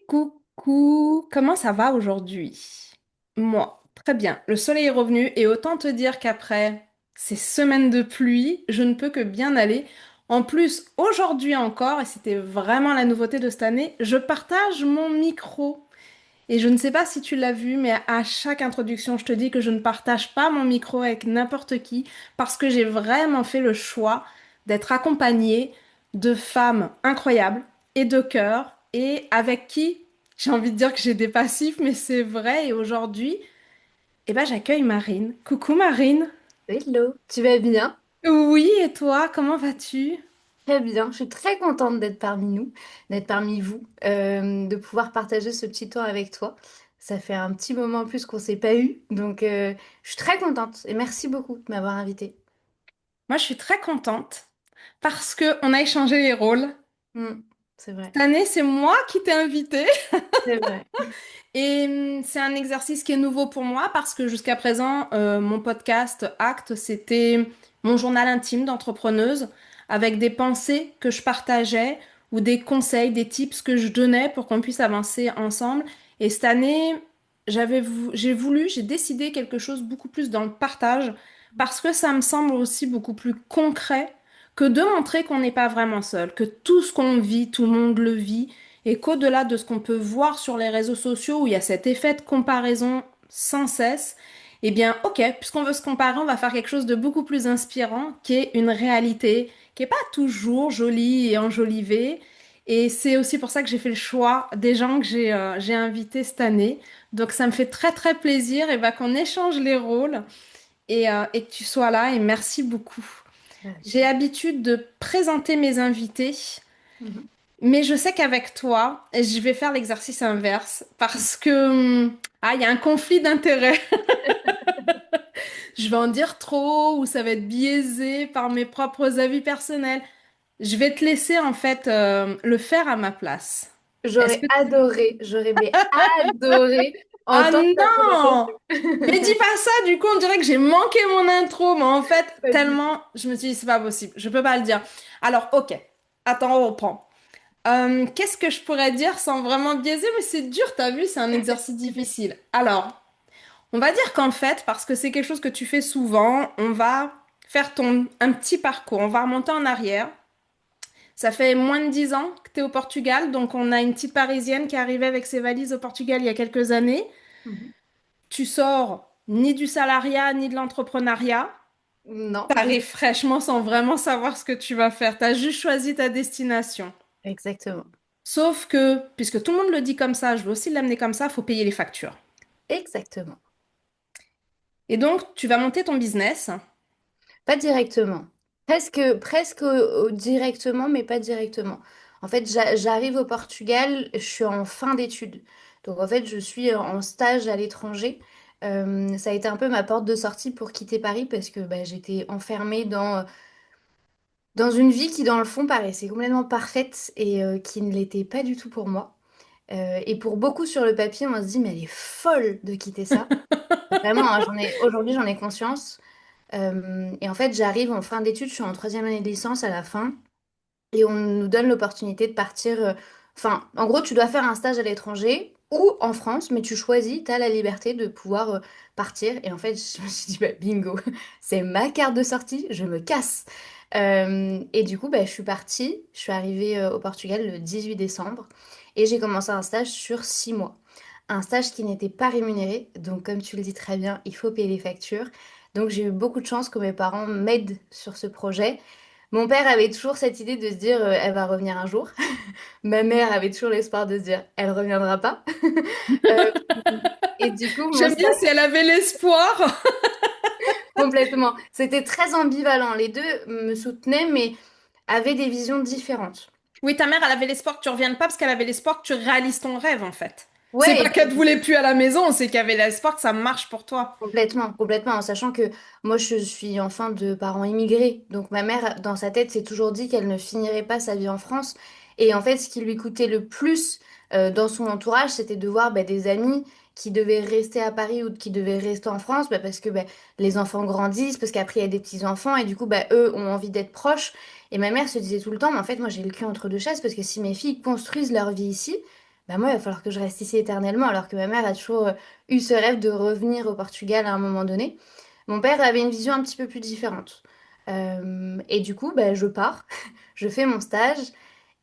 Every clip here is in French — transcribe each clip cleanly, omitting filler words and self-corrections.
Coucou, comment ça va aujourd'hui? Moi, très bien. Le soleil est revenu et autant te dire qu'après ces semaines de pluie, je ne peux que bien aller. En plus, aujourd'hui encore, et c'était vraiment la nouveauté de cette année, je partage mon micro. Et je ne sais pas si tu l'as vu, mais à chaque introduction, je te dis que je ne partage pas mon micro avec n'importe qui parce que j'ai vraiment fait le choix d'être accompagnée de femmes incroyables et de cœur et avec qui j'ai envie de dire que j'ai des passifs, mais c'est vrai. Et aujourd'hui, eh ben, j'accueille Marine. Coucou Marine. Hello, tu vas bien? Oui, et toi, comment vas-tu? Très bien, je suis très contente d'être parmi nous, d'être parmi vous, de pouvoir partager ce petit temps avec toi. Ça fait un petit moment en plus qu'on s'est pas eu, donc je suis très contente et merci beaucoup de m'avoir invitée. Moi, je suis très contente parce que on a échangé les rôles. Hmm, c'est vrai, Cette année, c'est moi qui t'ai invitée. c'est vrai. Et c'est un exercice qui est nouveau pour moi parce que jusqu'à présent, mon podcast Acte, c'était mon journal intime d'entrepreneuse avec des pensées que je partageais ou des conseils, des tips que je donnais pour qu'on puisse avancer ensemble. Et cette année, j'ai décidé quelque chose beaucoup plus dans le partage parce que ça me semble aussi beaucoup plus concret que de montrer qu'on n'est pas vraiment seul, que tout ce qu'on vit, tout le monde le vit et qu'au-delà de ce qu'on peut voir sur les réseaux sociaux où il y a cet effet de comparaison sans cesse, eh bien, ok, puisqu'on veut se comparer, on va faire quelque chose de beaucoup plus inspirant, qui est une réalité, qui n'est pas toujours jolie et enjolivée. Et c'est aussi pour ça que j'ai fait le choix des gens que j'ai invités cette année. Donc ça me fait très très plaisir et bah, qu'on échange les rôles et que tu sois là et merci beaucoup. Merci. J'ai l'habitude de présenter mes invités. Mhm. Mais je sais qu'avec toi, je vais faire l'exercice inverse parce que il y a un conflit d'intérêts. Je vais en dire trop ou ça va être biaisé par mes propres avis personnels. Je vais te laisser en fait le faire à ma place. Est-ce que J'aurais mais adoré Ah entendre ta non! présentation. Mais dis pas ça, du coup on dirait que j'ai manqué mon intro, mais en fait Pas du tout. tellement, je me suis dit c'est pas possible, je peux pas le dire. Alors ok, attends, on reprend. Qu'est-ce que je pourrais dire sans vraiment biaiser? Mais c'est dur, t'as vu, c'est un exercice difficile. Alors, on va dire qu'en fait, parce que c'est quelque chose que tu fais souvent, on va faire un petit parcours. On va remonter en arrière. Ça fait moins de 10 ans que tu es au Portugal, donc on a une petite Parisienne qui est arrivée avec ses valises au Portugal il y a quelques années. Mhm. Tu sors ni du salariat ni de l'entrepreneuriat. Non, T'arrives fraîchement sans vraiment savoir ce que tu vas faire. T'as juste choisi ta destination. exactement. Sauf que, puisque tout le monde le dit comme ça, je veux aussi l'amener comme ça, faut payer les factures. Exactement. Et donc, tu vas monter ton business. Pas directement. Presque directement, mais pas directement. En fait, j'arrive au Portugal, je suis en fin d'études. Donc, en fait, je suis en stage à l'étranger. Ça a été un peu ma porte de sortie pour quitter Paris parce que bah, j'étais enfermée dans une vie qui, dans le fond, paraissait complètement parfaite et qui ne l'était pas du tout pour moi. Et pour beaucoup sur le papier, on se dit, mais elle est folle de quitter ça. Vraiment, hein, aujourd'hui, j'en ai conscience. Et en fait, j'arrive en fin d'études, je suis en troisième année de licence à la fin, et on nous donne l'opportunité de partir. Enfin, en gros, tu dois faire un stage à l'étranger ou en France, mais tu choisis, tu as la liberté de pouvoir partir. Et en fait, je me suis dit, bah, bingo, c'est ma carte de sortie, je me casse. Et du coup, bah, je suis partie, je suis arrivée au Portugal le 18 décembre, et j'ai commencé un stage sur 6 mois. Un stage qui n'était pas rémunéré, donc comme tu le dis très bien, il faut payer les factures. Donc j'ai eu beaucoup de chance que mes parents m'aident sur ce projet. Mon père avait toujours cette idée de se dire elle va revenir un jour. Ma mère avait toujours l'espoir de se dire elle reviendra pas. Euh, et du coup, mon J'aime bien stage si elle avait l'espoir. complètement. C'était très ambivalent. Les deux me soutenaient, mais avaient des visions différentes. Oui, ta mère, elle avait l'espoir que tu reviennes pas parce qu'elle avait l'espoir que tu réalises ton rêve, en fait. C'est Ouais, et pas qu'elle te puis voulait plus à la maison, c'est qu'elle avait l'espoir que ça marche pour toi. complètement, complètement, en sachant que moi je suis enfant de parents immigrés. Donc ma mère, dans sa tête, s'est toujours dit qu'elle ne finirait pas sa vie en France. Et en fait, ce qui lui coûtait le plus dans son entourage, c'était de voir bah, des amis qui devaient rester à Paris ou qui devaient rester en France bah, parce que bah, les enfants grandissent, parce qu'après il y a des petits-enfants et du coup, bah, eux ont envie d'être proches. Et ma mère se disait tout le temps, mais en fait, moi j'ai le cul entre deux chaises parce que si mes filles construisent leur vie ici, bah moi, il va falloir que je reste ici éternellement, alors que ma mère a toujours eu ce rêve de revenir au Portugal à un moment donné. Mon père avait une vision un petit peu plus différente. Et du coup, bah, je pars, je fais mon stage,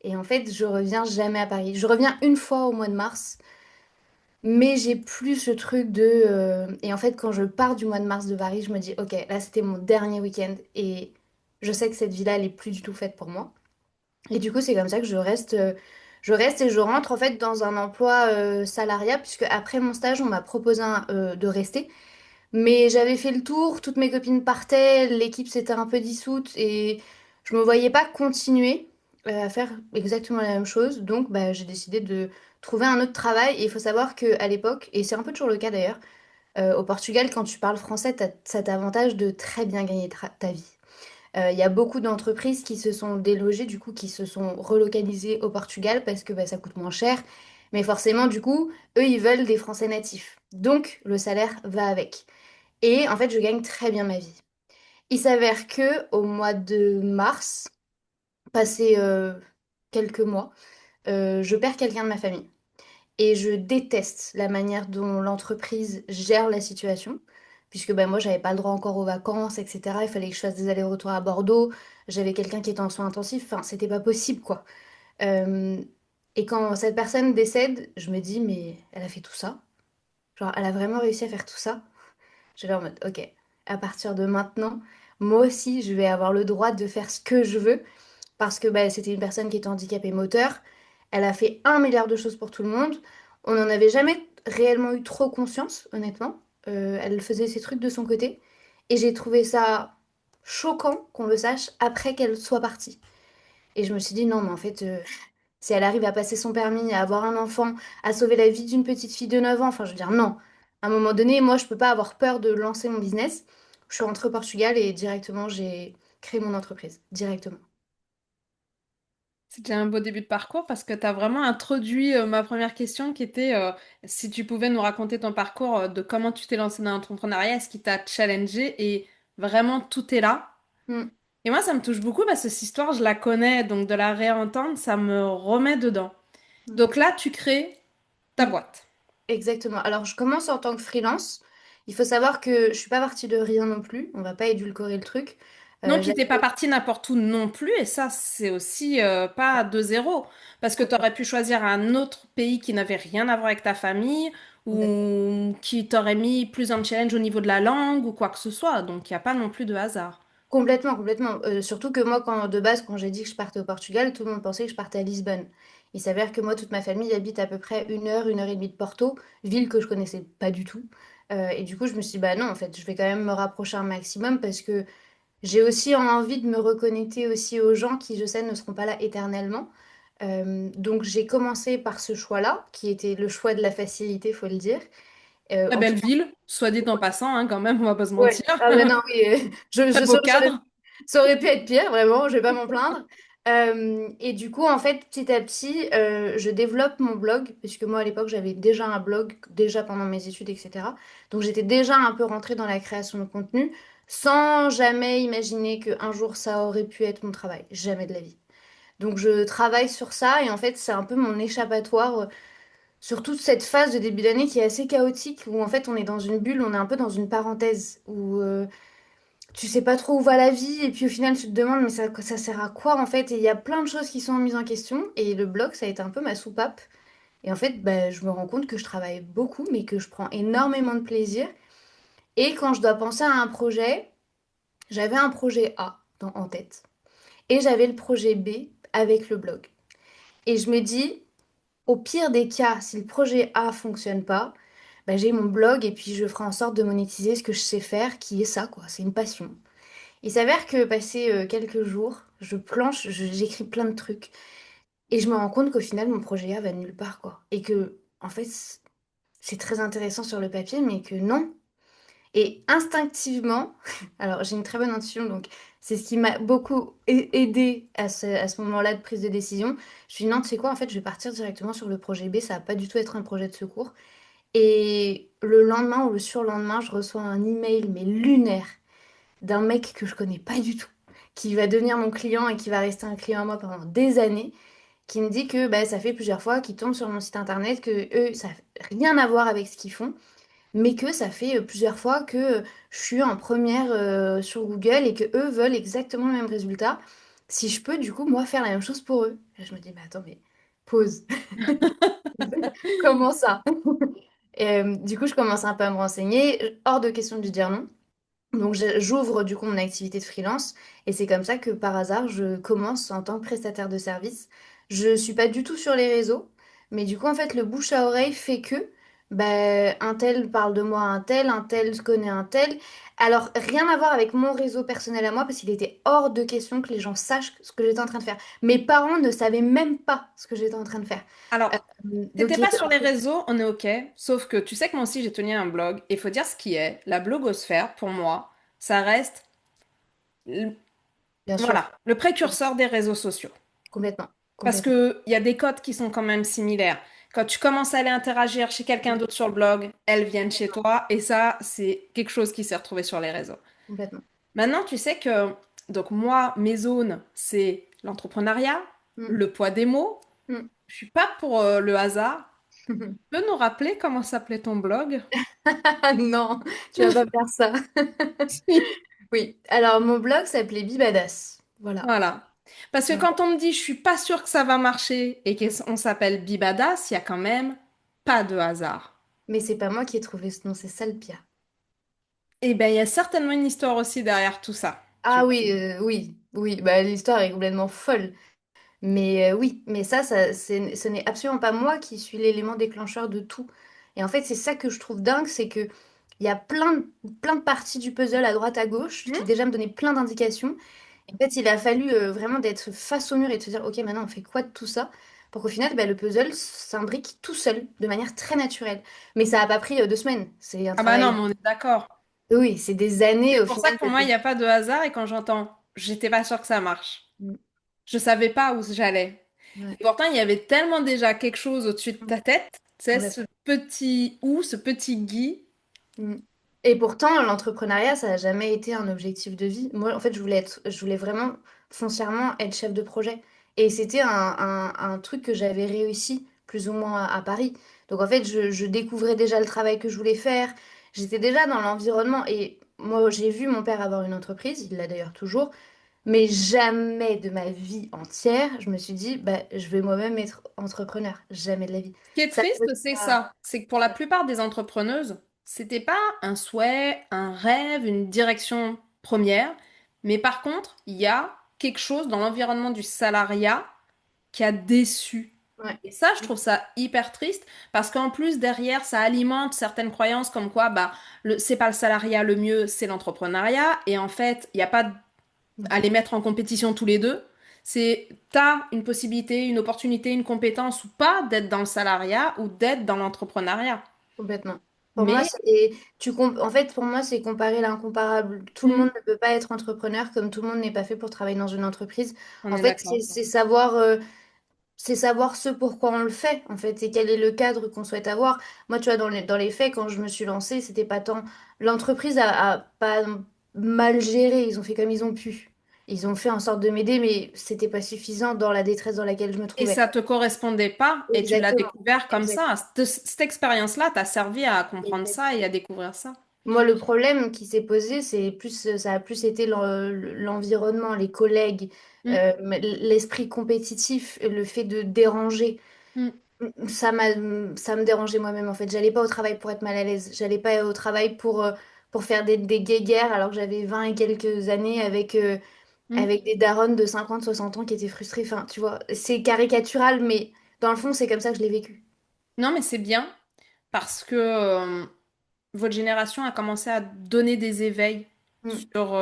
et en fait, je reviens jamais à Paris. Je reviens une fois au mois de mars, mais j'ai plus ce truc de... Et en fait, quand je pars du mois de mars de Paris, je me dis, ok, là, c'était mon dernier week-end, et je sais que cette vie-là, elle est plus du tout faite pour moi. Et du coup, c'est comme ça que je reste et je rentre en fait dans un emploi salariat, puisque après mon stage, on m'a proposé de rester. Mais j'avais fait le tour, toutes mes copines partaient, l'équipe s'était un peu dissoute et je me voyais pas continuer à faire exactement la même chose. Donc, bah, j'ai décidé de trouver un autre travail. Et il faut savoir qu'à l'époque, et c'est un peu toujours le cas d'ailleurs, au Portugal, quand tu parles français, t'as cet avantage de très bien gagner ta vie. Il y a beaucoup d'entreprises qui se sont délogées, du coup, qui se sont relocalisées au Portugal parce que bah, ça coûte moins cher. Mais forcément, du coup, eux, ils veulent des Français natifs. Donc, le salaire va avec. Et en fait, je gagne très bien ma vie. Il s'avère que au mois de mars, passé quelques mois, je perds quelqu'un de ma famille. Et je déteste la manière dont l'entreprise gère la situation, puisque ben, moi, j'avais pas le droit encore aux vacances, etc. Il fallait que je fasse des allers-retours à Bordeaux. J'avais quelqu'un qui était en soins intensifs. Enfin, c'était pas possible, quoi. Euh, et quand cette personne décède, je me dis, mais elle a fait tout ça? Genre, elle a vraiment réussi à faire tout ça? J'étais en mode, ok, à partir de maintenant, moi aussi, je vais avoir le droit de faire ce que je veux parce que bah, c'était une personne qui était handicapée moteur. Elle a fait 1 milliard de choses pour tout le monde. On n'en avait jamais réellement eu trop conscience, honnêtement. Elle faisait ses trucs de son côté. Et j'ai trouvé ça choquant qu'on le sache après qu'elle soit partie. Et je me suis dit, non, mais en fait, si elle arrive à passer son permis, à avoir un enfant, à sauver la vie d'une petite fille de 9 ans, enfin, je veux dire, non. À un moment donné, moi, je peux pas avoir peur de lancer mon business. Je suis rentrée au Portugal et directement, j'ai créé mon entreprise. Directement. C'est déjà un beau début de parcours parce que tu as vraiment introduit ma première question qui était si tu pouvais nous raconter ton parcours de comment tu t'es lancé dans l'entrepreneuriat, est-ce qui t'a challengé et vraiment tout est là. Mm, Et moi, ça me touche beaucoup parce que cette histoire, je la connais, donc de la réentendre, ça me remet dedans. mm, Donc là, tu crées ta mm. boîte. Exactement. Alors, je commence en tant que freelance. Il faut savoir que je suis pas partie de rien non plus. On va pas édulcorer le truc. Non, puis t'es pas J'avais parti n'importe où non plus, et ça, c'est aussi pas de zéro, parce que tu aurais pu choisir un autre pays qui n'avait rien à voir avec ta famille, complètement. ou qui t'aurait mis plus en challenge au niveau de la langue, ou quoi que ce soit, donc il n'y a pas non plus de hasard. Complètement, complètement. Surtout que moi, de base, quand j'ai dit que je partais au Portugal, tout le monde pensait que je partais à Lisbonne. Il s'avère que moi, toute ma famille habite à peu près 1 heure et demie de Porto, ville que je connaissais pas du tout. Et du coup, je me suis dit, bah non, en fait, je vais quand même me rapprocher un maximum parce que j'ai aussi envie de me reconnecter aussi aux gens qui, je sais, ne seront pas là éternellement. Donc, j'ai commencé par ce choix-là, qui était le choix de la facilité, faut le dire. Très En belle plus, ville, soit dit en passant, hein, quand même, on va pas se ouais. mentir. Ah ben non, oui, Très beau cadre. ça aurait pu être pire, vraiment, je vais pas m'en plaindre. Et du coup, en fait, petit à petit, je développe mon blog, puisque moi, à l'époque, j'avais déjà un blog, déjà pendant mes études, etc. Donc, j'étais déjà un peu rentrée dans la création de contenu, sans jamais imaginer qu'un jour, ça aurait pu être mon travail. Jamais de la vie. Donc, je travaille sur ça, et en fait, c'est un peu mon échappatoire sur toute cette phase de début d'année qui est assez chaotique, où en fait, on est dans une bulle, on est un peu dans une parenthèse, où tu sais pas trop où va la vie et puis au final tu te demandes mais ça sert à quoi en fait et il y a plein de choses qui sont mises en question et le blog ça a été un peu ma soupape et en fait bah, je me rends compte que je travaille beaucoup mais que je prends énormément de plaisir et quand je dois penser à un projet j'avais un projet A en tête et j'avais le projet B avec le blog et je me dis au pire des cas si le projet A fonctionne pas bah, j'ai mon blog et puis je ferai en sorte de monétiser ce que je sais faire qui est ça quoi c'est une passion. Il s'avère que passé quelques jours, je planche, j'écris plein de trucs et je me rends compte qu'au final mon projet A va nulle part quoi. Et que en fait c'est très intéressant sur le papier mais que non. Et instinctivement, alors j'ai une très bonne intuition donc c'est ce qui m'a beaucoup aidé à ce moment-là de prise de décision. Je me suis dit non tu sais quoi en fait je vais partir directement sur le projet B, ça va pas du tout être un projet de secours. Et le lendemain ou le surlendemain je reçois un email mais lunaire d'un mec que je connais pas du tout, qui va devenir mon client et qui va rester un client à moi pendant des années. qui me dit que bah, ça fait plusieurs fois qu'ils tombent sur mon site internet, que eux, ça n'a rien à voir avec ce qu'ils font, mais que ça fait plusieurs fois que je suis en première sur Google et que eux veulent exactement le même résultat. Si je peux, du coup, moi, faire la même chose pour eux. Et je me dis, bah attends, mais pause. Comment ça? Et, du coup, je commence un peu à me renseigner. Hors de question de lui dire non. Donc j'ouvre du coup mon activité de freelance et c'est comme ça que par hasard je commence en tant que prestataire de service. Je suis pas du tout sur les réseaux, mais du coup en fait le bouche à oreille fait que ben, un tel parle de moi à un tel connaît un tel. Alors rien à voir avec mon réseau personnel à moi parce qu'il était hors de question que les gens sachent ce que j'étais en train de faire. Mes parents ne savaient même pas ce que j'étais en train de faire. Alors, Donc t'étais il pas était sur les réseaux, on est OK. Sauf que tu sais que moi aussi, j'ai tenu un blog. Et il faut dire ce qui est. La blogosphère, pour moi, ça reste, l- bien sûr, voilà, le précurseur des réseaux sociaux. complètement, Parce complètement. qu'il y a des codes qui sont quand même similaires. Quand tu commences à aller interagir chez quelqu'un d'autre sur le blog, elles viennent chez toi. Et ça, c'est quelque chose qui s'est retrouvé sur les réseaux. Complètement. Maintenant, tu sais que, donc moi, mes zones, c'est l'entrepreneuriat, Mm. le poids des mots. Mm. Je suis pas pour le hasard. Tu peux nous rappeler comment s'appelait ton blog? Ah non, tu vas pas faire ça. Oui, alors mon blog s'appelait Bibadass. Voilà. Voilà. Parce que Ouais. quand on me dit je suis pas sûre que ça va marcher et qu'on s'appelle Bibadas, il y a quand même pas de hasard. Mais c'est pas moi qui ai trouvé ce nom, c'est ça le pire. Eh bien, il y a certainement une histoire aussi derrière tout ça. Tu Ah vois. oui, oui, oui, bah, l'histoire est complètement folle. Mais oui, mais ce n'est absolument pas moi qui suis l'élément déclencheur de tout. Et en fait, c'est ça que je trouve dingue, c'est que il y a plein de parties du puzzle à droite à gauche qui Hmm. déjà me donnaient plein d'indications. En fait, il a fallu vraiment d'être face au mur et de se dire, ok, maintenant on fait quoi de tout ça? Pour qu'au final, bah, le puzzle s'imbrique tout seul, de manière très naturelle. Mais ça n'a pas pris 2 semaines. C'est un Ah bah non, travail. mais on est d'accord. Oui, c'est des années C'est au pour ça final que pour moi, il n'y a pas de hasard et quand j'entends j'étais pas sûre que ça marche. Mm, Je savais pas où j'allais. Et ouais, pourtant, il y avait tellement déjà quelque chose au-dessus de mm, ta tête. Tu sais, ce complètement. petit ou, ce petit Guy. Mm. Et pourtant, l'entrepreneuriat, ça n'a jamais été un objectif de vie. Moi, en fait, je voulais vraiment foncièrement être chef de projet. Et c'était un truc que j'avais réussi plus ou moins à Paris. Donc, en fait, je découvrais déjà le travail que je voulais faire. J'étais déjà dans l'environnement. Et moi, j'ai vu mon père avoir une entreprise, il l'a d'ailleurs toujours. Mais jamais de ma vie entière, je me suis dit, bah, je vais moi-même être entrepreneur. Jamais de la vie. Ce qui est Ça, triste, c'est ça. C'est que pour la plupart des entrepreneuses, c'était pas un souhait, un rêve, une direction première. Mais par contre, il y a quelque chose dans l'environnement du salariat qui a déçu. ouais. Et ça, je trouve ça hyper triste parce qu'en plus, derrière, ça alimente certaines croyances comme quoi, bah, c'est pas le salariat le mieux, c'est l'entrepreneuriat. Et en fait, il n'y a pas à les mettre en compétition tous les deux. C'est, t'as une possibilité, une opportunité, une compétence ou pas d'être dans le salariat ou d'être dans l'entrepreneuriat. Complètement. Pour moi, Mais, en fait, pour moi, c'est comparer l'incomparable. Tout le monde hmm, ne peut pas être entrepreneur comme tout le monde n'est pas fait pour travailler dans une entreprise. on En est fait, d'accord. c'est savoir ce pourquoi on le fait, en fait, et quel est le cadre qu'on souhaite avoir. Moi, tu vois, dans les faits, quand je me suis lancée, c'était pas tant. L'entreprise a pas mal géré, ils ont fait comme ils ont pu. Ils ont fait en sorte de m'aider, mais c'était pas suffisant dans la détresse dans laquelle je me Et trouvais. ça te correspondait pas et tu l'as Exactement. découvert comme Exact. ça. Cette expérience-là t'a servi à comprendre ça et à découvrir ça. Moi, le problème qui s'est posé, ça a plus été l'environnement, les collègues, Hmm, l'esprit compétitif, le fait de déranger. hmm. Ça me dérangeait moi-même en fait. J'allais pas au travail pour être mal à l'aise. J'allais pas au travail pour faire des guéguerres alors que j'avais 20 et quelques années Hmm. avec des daronnes de 50 60 ans qui étaient frustrées. Enfin, tu vois, c'est caricatural, mais dans le fond, c'est comme ça que je l'ai vécu. Non, mais c'est bien parce que votre génération a commencé à donner des éveils Mm, sur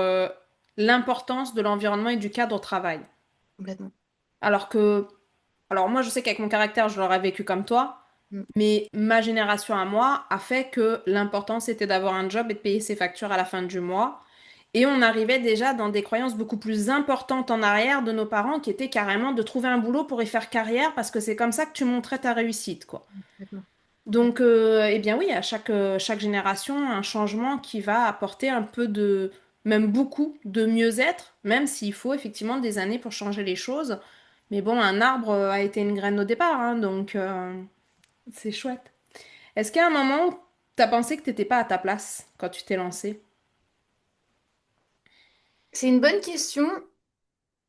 l'importance de l'environnement et du cadre au travail. complètement. Alors que, alors moi, je sais qu'avec mon caractère, je l'aurais vécu comme toi, Mm, mais ma génération à moi a fait que l'important, c'était d'avoir un job et de payer ses factures à la fin du mois. Et on arrivait déjà dans des croyances beaucoup plus importantes en arrière de nos parents qui étaient carrément de trouver un boulot pour y faire carrière parce que c'est comme ça que tu montrais ta réussite, quoi. complètement. Complètement. Donc, eh bien oui, à chaque génération, un changement qui va apporter un peu même beaucoup de mieux-être, même s'il faut effectivement des années pour changer les choses. Mais bon, un arbre a été une graine au départ, hein, donc c'est chouette. Est-ce qu'à un moment, où t'as pensé que t'étais pas à ta place quand tu t'es lancée? C'est une bonne question.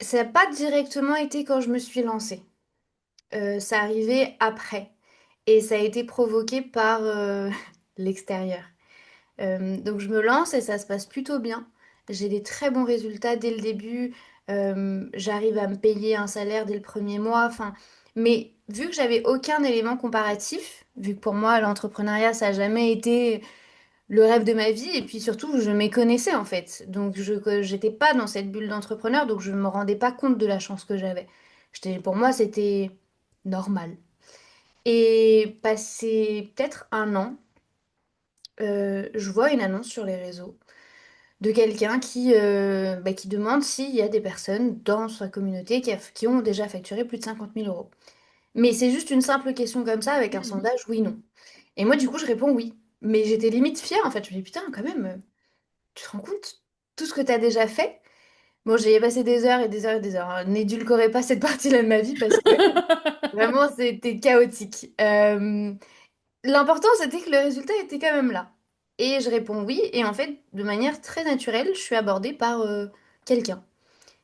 Ça n'a pas directement été quand je me suis lancée. Ça arrivait après. Et ça a été provoqué par l'extérieur. Donc je me lance et ça se passe plutôt bien. J'ai des très bons résultats dès le début. J'arrive à me payer un salaire dès le premier mois. Enfin, mais vu que j'avais aucun élément comparatif, vu que pour moi l'entrepreneuriat ça n'a jamais été le rêve de ma vie, et puis surtout je méconnaissais en fait. Donc j'étais pas dans cette bulle d'entrepreneur, donc je me rendais pas compte de la chance que j'avais. Pour moi c'était normal. Et passé peut-être un an, je vois une annonce sur les réseaux de quelqu'un qui demande s'il y a des personnes dans sa communauté qui ont déjà facturé plus de 50 000 euros. Mais c'est juste une simple question comme ça avec un Mhm. sondage oui-non. Et moi, du coup, je réponds oui. Mais j'étais limite fière en fait. Je me dis putain, quand même, tu te rends compte tout ce que tu as déjà fait? Bon, j'y ai passé des heures et des heures et des heures, hein. N'édulcorez pas cette partie-là de ma vie parce que vraiment, c'était chaotique. L'important, c'était que le résultat était quand même là. Et je réponds oui. Et en fait, de manière très naturelle, je suis abordée par quelqu'un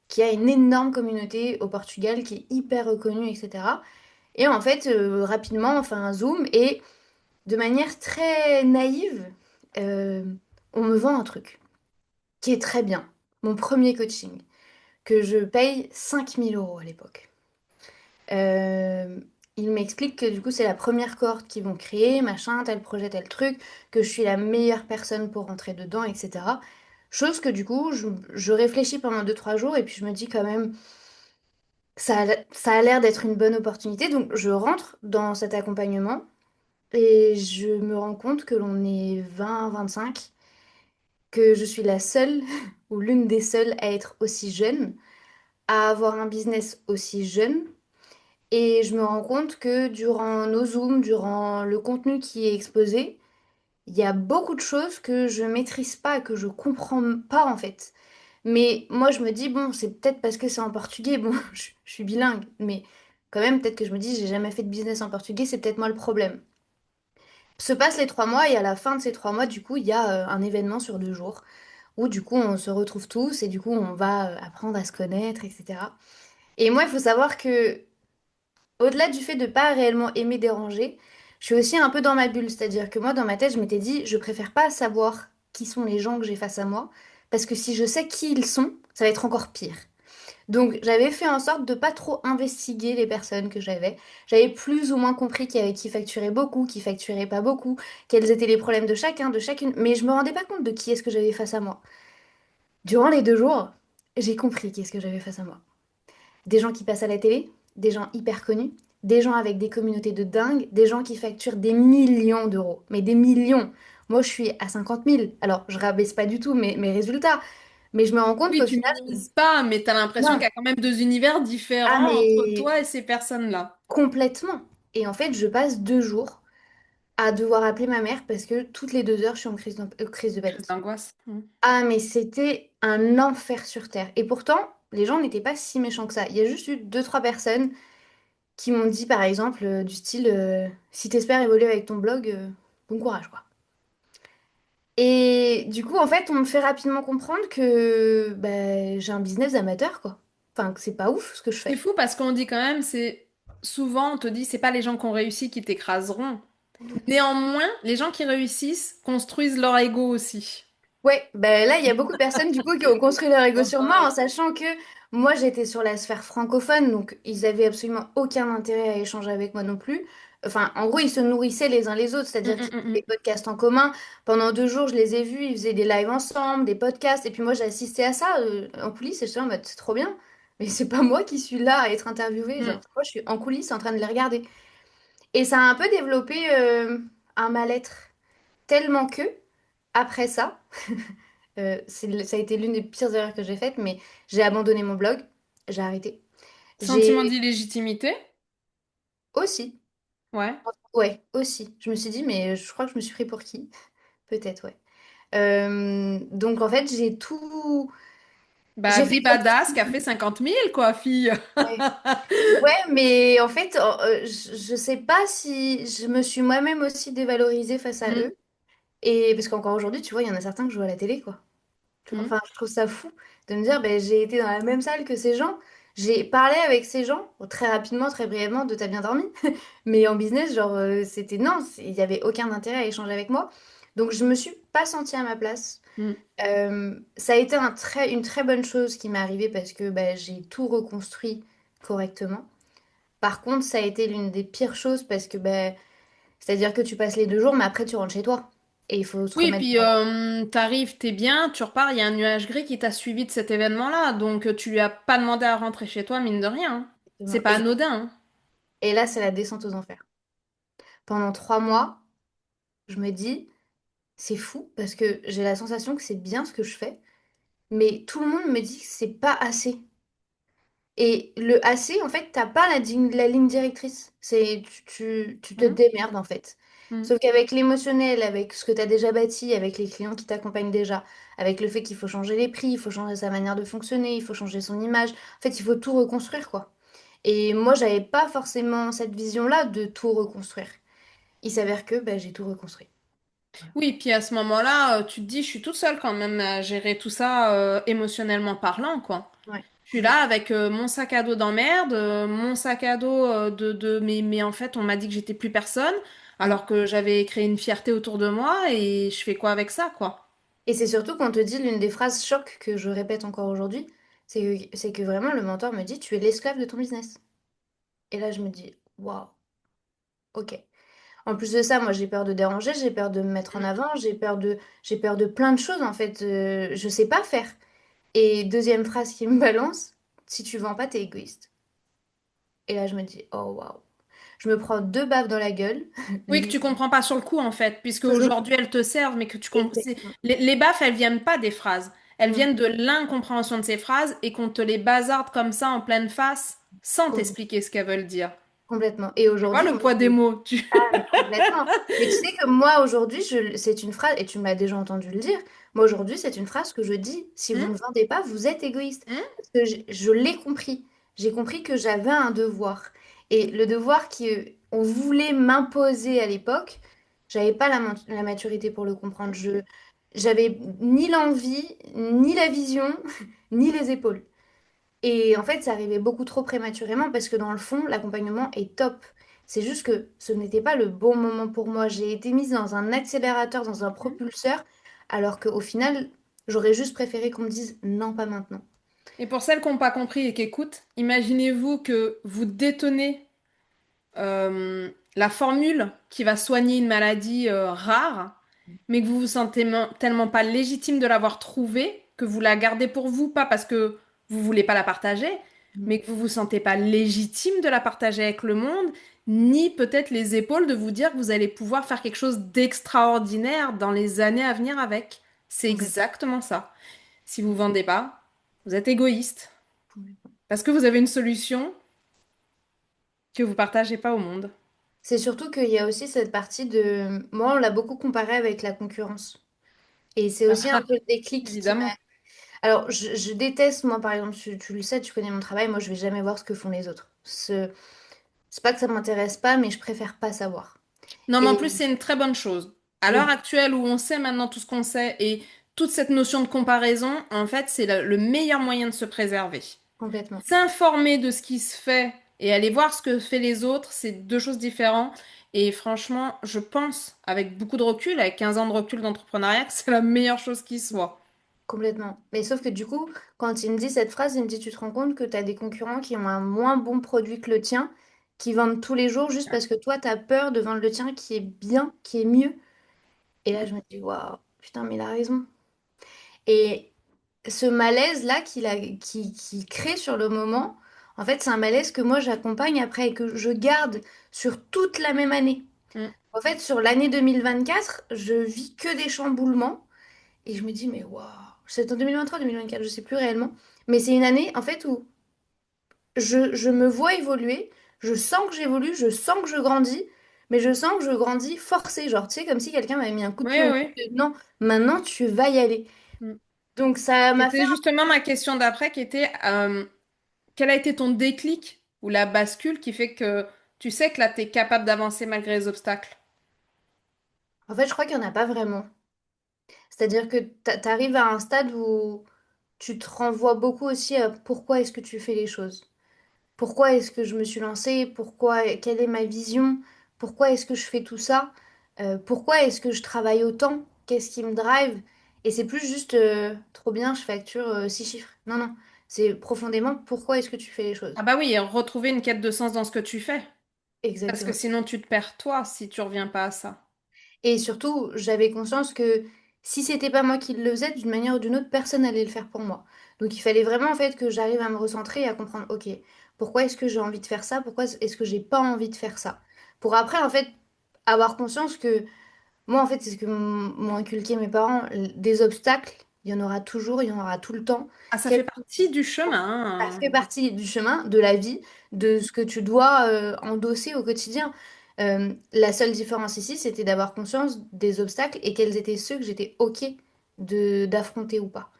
qui a une énorme communauté au Portugal, qui est hyper reconnue, etc. Et en fait, rapidement, on fait un zoom et de manière très naïve, euh, on me vend un truc qui est très bien. Mon premier coaching, que je paye 5 000 euros à l'époque. Euh, il m'explique que du coup c'est la première cohorte qu'ils vont créer, machin, tel projet, tel truc, que je suis la meilleure personne pour rentrer dedans, etc. Chose que du coup je réfléchis pendant 2 3 jours et puis je me dis quand même ça a l'air d'être une bonne opportunité. Donc je rentre dans cet accompagnement et je me rends compte que l'on est 20 25, que je suis la seule ou l'une des seules à être aussi jeune, à avoir un business aussi jeune. Et je me rends compte que durant nos Zooms, durant le contenu qui est exposé, il y a beaucoup de choses que je maîtrise pas, que je comprends pas en fait. Mais moi, je me dis, bon, c'est peut-être parce que c'est en portugais. Bon, je suis bilingue, mais quand même, peut-être que je me dis, j'ai jamais fait de business en portugais, c'est peut-être moi le problème. Se passent les 3 mois et à la fin de ces 3 mois, du coup, il y a un événement sur 2 jours où du coup, on se retrouve tous et du coup, on va apprendre à se connaître, etc. Et moi, il faut savoir que au-delà du fait de pas réellement aimer déranger, je suis aussi un peu dans ma bulle. C'est-à-dire que moi, dans ma tête, je m'étais dit, je préfère pas savoir qui sont les gens que j'ai face à moi, parce que si je sais qui ils sont, ça va être encore pire. Donc, j'avais fait en sorte de pas trop investiguer les personnes que j'avais. J'avais plus ou moins compris qu'il y avait qui facturait beaucoup, qui facturait pas beaucoup, quels étaient les problèmes de chacun, de chacune, mais je me rendais pas compte de qui est-ce que j'avais face à moi. Durant les 2 jours, j'ai compris qui est-ce que j'avais face à moi. Des gens qui passent à la télé, des gens hyper connus, des gens avec des communautés de dingue, des gens qui facturent des millions d'euros, mais des millions. Moi, je suis à 50 000. Alors, je rabaisse pas du tout mes résultats, mais je me rends compte Oui, qu'au tu final, minimises pas, mais tu as l'impression qu'il y non. a quand même deux univers Ah, différents entre mais toi et ces personnes-là. complètement. Et en fait, je passe 2 jours à devoir appeler ma mère parce que toutes les 2 heures, je suis en crise de Crise panique. d'angoisse. Mm. Ah, mais c'était un enfer sur Terre. Et pourtant, les gens n'étaient pas si méchants que ça. Il y a juste eu 2 3 personnes qui m'ont dit par exemple du style si t'espères évoluer avec ton blog, bon courage quoi. Et du coup en fait on me fait rapidement comprendre que bah, j'ai un business amateur quoi. Enfin que c'est pas ouf ce que je C'est fais. fou parce qu'on dit quand même, c'est souvent on te dit c'est pas les gens qui ont réussi qui t'écraseront. Néanmoins, les gens qui réussissent construisent leur ego aussi. Ouais, bah là il y a beaucoup de personnes du coup qui ont construit leur ego Bon, sur moi en pareil. sachant que moi j'étais sur la sphère francophone donc ils avaient absolument aucun intérêt à échanger avec moi non plus. Enfin en gros ils se nourrissaient les uns les autres, Mm, c'est-à-dire mm, qu'ils mm, faisaient des mm. podcasts en commun. Pendant 2 jours je les ai vus, ils faisaient des lives ensemble, des podcasts et puis moi j'ai assisté à ça en coulisses et je suis en mode c'est trop bien. Mais c'est pas moi qui suis là à être interviewée, genre Mm. moi je suis en coulisses en train de les regarder. Et ça a un peu développé un mal-être tellement que après ça ça a été l'une des pires erreurs que j'ai faites, mais j'ai abandonné mon blog, j'ai arrêté. Sentiment J'ai d'illégitimité? aussi, Ouais. ouais, aussi. Je me suis dit, mais je crois que je me suis pris pour qui? Peut-être, ouais. Donc en fait, j'ai tout. Bah, J'ai fait vie d'autres badass qui a trucs. fait 50 000, quoi, fille. Ouais. Ouais, mais en fait, je sais pas si je me suis moi-même aussi dévalorisée face à Mm, eux. Et parce qu'encore aujourd'hui, tu vois, il y en a certains que je vois à la télé, quoi. Tu vois, mm. enfin, je trouve ça fou de me dire, ben, j'ai été dans la même salle que ces gens, j'ai parlé avec ces gens, bon, très rapidement, très brièvement, de t'as bien dormi. Mais en business, genre, c'était non, il n'y avait aucun intérêt à échanger avec moi. Donc, je me suis pas sentie à ma place. Mm. Ça a été une très bonne chose qui m'est arrivée parce que ben, j'ai tout reconstruit correctement. Par contre, ça a été l'une des pires choses parce que, ben, c'est-à-dire que tu passes les 2 jours, mais après tu rentres chez toi. Et il faut se Oui, remettre puis t'arrives, t'es bien, tu repars, il y a un nuage gris qui t'a suivi de cet événement-là, donc tu lui as pas demandé à rentrer chez toi, mine de rien, hein. C'est directement. pas anodin, hein. Et là, c'est la descente aux enfers. Pendant 3 mois, je me dis, c'est fou parce que j'ai la sensation que c'est bien ce que je fais, mais tout le monde me dit que c'est pas assez. Et le assez, en fait, t'as pas la ligne directrice. C'est tu te Mm, démerdes, en fait. mm. Sauf qu'avec l'émotionnel, avec ce que tu as déjà bâti, avec les clients qui t'accompagnent déjà, avec le fait qu'il faut changer les prix, il faut changer sa manière de fonctionner, il faut changer son image, en fait, il faut tout reconstruire, quoi. Et moi, j'avais pas forcément cette vision-là de tout reconstruire. Il s'avère que bah, j'ai tout reconstruit. Oui, puis à ce moment-là, tu te dis, je suis toute seule quand même à gérer tout ça émotionnellement parlant, quoi. Ouais, Je suis là complètement. avec mon sac à dos d'emmerde, mon sac à dos mais en fait, on m'a dit que j'étais plus personne, alors que j'avais créé une fierté autour de moi, et je fais quoi avec ça, quoi? Et c'est surtout qu'on te dit l'une des phrases choc que je répète encore aujourd'hui, c'est que vraiment le mentor me dit, tu es l'esclave de ton business. Et là, je me dis, waouh, ok. En plus de ça, moi, j'ai peur de déranger, j'ai peur de me mettre en avant, j'ai peur de plein de choses, en fait. Je sais pas faire. Et deuxième phrase qui me balance, si tu vends pas, t'es égoïste. Et là, je me dis, oh waouh. Je me prends 2 baffes dans la gueule. Oui, que tu comprends pas sur le coup, en fait, puisque Littéralement. aujourd'hui elles te servent, mais que tu comprends. Exactement. Les baffes, elles viennent pas des phrases. Elles Mm. viennent de l'incompréhension de ces phrases et qu'on te les bazarde comme ça en pleine face sans Com- t'expliquer ce qu'elles veulent dire. Complètement. Et Tu vois aujourd'hui, le moi, poids des mots. ah, mais complètement. Mais tu sais que moi, aujourd'hui, c'est une phrase, et tu m'as déjà entendu le dire, moi, aujourd'hui, c'est une phrase que je dis, si vous Hum, ne vendez pas, vous êtes égoïste. hum, Parce que je l'ai compris. J'ai compris que j'avais un devoir. Et le devoir qu'on voulait m'imposer à l'époque, j'avais pas la maturité pour le comprendre. J'avais ni l'envie, ni la vision, ni les épaules. Et en fait, ça arrivait beaucoup trop prématurément parce que dans le fond, l'accompagnement est top. C'est juste que ce n'était pas le bon moment pour moi. J'ai été mise dans un accélérateur, dans un hum. propulseur, alors qu'au final, j'aurais juste préféré qu'on me dise non, pas maintenant. Et pour celles qui n'ont pas compris et qui écoutent, imaginez-vous que vous détenez la formule qui va soigner une maladie rare, mais que vous vous sentez tellement pas légitime de l'avoir trouvée, que vous la gardez pour vous, pas parce que vous voulez pas la partager, Mhm. mais que vous vous sentez pas légitime de la partager avec le monde, ni peut-être les épaules de vous dire que vous allez pouvoir faire quelque chose d'extraordinaire dans les années à venir avec. C'est Complètement. exactement ça. Si vous vendez pas, vous êtes égoïste, Complètement. parce que vous avez une solution que vous partagez pas au monde. C'est surtout qu'il y a aussi cette partie de... Moi, on l'a beaucoup comparé avec la concurrence. Et c'est aussi un peu le déclic qui m'a... Évidemment. Alors, je déteste, moi, par exemple, tu le sais, tu connais mon travail, moi, je vais jamais voir ce que font les autres. C'est pas que ça m'intéresse pas, mais je préfère pas savoir. Non, mais en Et plus, c'est une très bonne chose. À l'heure oui, actuelle où on sait maintenant tout ce qu'on sait et toute cette notion de comparaison, en fait, c'est le meilleur moyen de se préserver. complètement. S'informer de ce qui se fait et aller voir ce que fait les autres, c'est deux choses différentes. Et franchement, je pense, avec beaucoup de recul, avec 15 ans de recul d'entrepreneuriat, que c'est la meilleure chose qui soit. Complètement. Mais sauf que du coup, quand il me dit cette phrase, il me dit, tu te rends compte que tu as des concurrents qui ont un moins bon produit que le tien, qui vendent tous les jours juste parce que toi, tu as peur de vendre le tien qui est bien, qui est mieux. Et là, je me dis, waouh, putain, mais il a raison. Et ce malaise-là qu'il crée sur le moment, en fait, c'est un malaise que moi, j'accompagne après et que je garde sur toute la même année. Mm. En fait, sur l'année 2024, je vis que des chamboulements. Et je me dis, mais waouh, c'est en 2023, 2024, je sais plus réellement. Mais c'est une année, en fait, où je me vois évoluer, je sens que j'évolue, je sens que je grandis, mais je sens que je grandis forcé. Genre, tu sais, comme si quelqu'un m'avait mis un coup de Oui, pied au cul. oui. Non, maintenant, tu vas y aller. Donc ça m'a fait... C'était justement ma question d'après qui était quel a été ton déclic ou la bascule qui fait que tu sais que là, tu es capable d'avancer malgré les obstacles? En fait, je crois qu'il n'y en a pas vraiment. C'est-à-dire que tu arrives à un stade où tu te renvoies beaucoup aussi à pourquoi est-ce que tu fais les choses. Pourquoi est-ce que je me suis lancée? Pourquoi, quelle est ma vision? Pourquoi est-ce que je fais tout ça? Pourquoi est-ce que je travaille autant? Qu'est-ce qui me drive? Et c'est plus juste trop bien, je facture 6 chiffres. Non, non. C'est profondément pourquoi est-ce que tu fais les Ah choses. bah oui, et retrouver une quête de sens dans ce que tu fais. Parce que Exactement. sinon, tu te perds toi si tu reviens pas à ça. Et surtout, j'avais conscience que si c'était pas moi qui le faisais, d'une manière ou d'une autre, personne allait le faire pour moi. Donc il fallait vraiment en fait que j'arrive à me recentrer et à comprendre, ok, pourquoi est-ce que j'ai envie de faire ça? Pourquoi est-ce que j'ai pas envie de faire ça? Pour après en fait avoir conscience que moi en fait c'est ce que m'ont inculqué mes parents, des obstacles, il y en aura toujours, il y en aura tout le temps. Ah, ça fait partie du chemin, Ça hein. fait partie du chemin, de la vie, de ce que tu dois endosser au quotidien. La seule différence ici, c'était d'avoir conscience des obstacles et quels étaient ceux que j'étais OK d'affronter ou pas.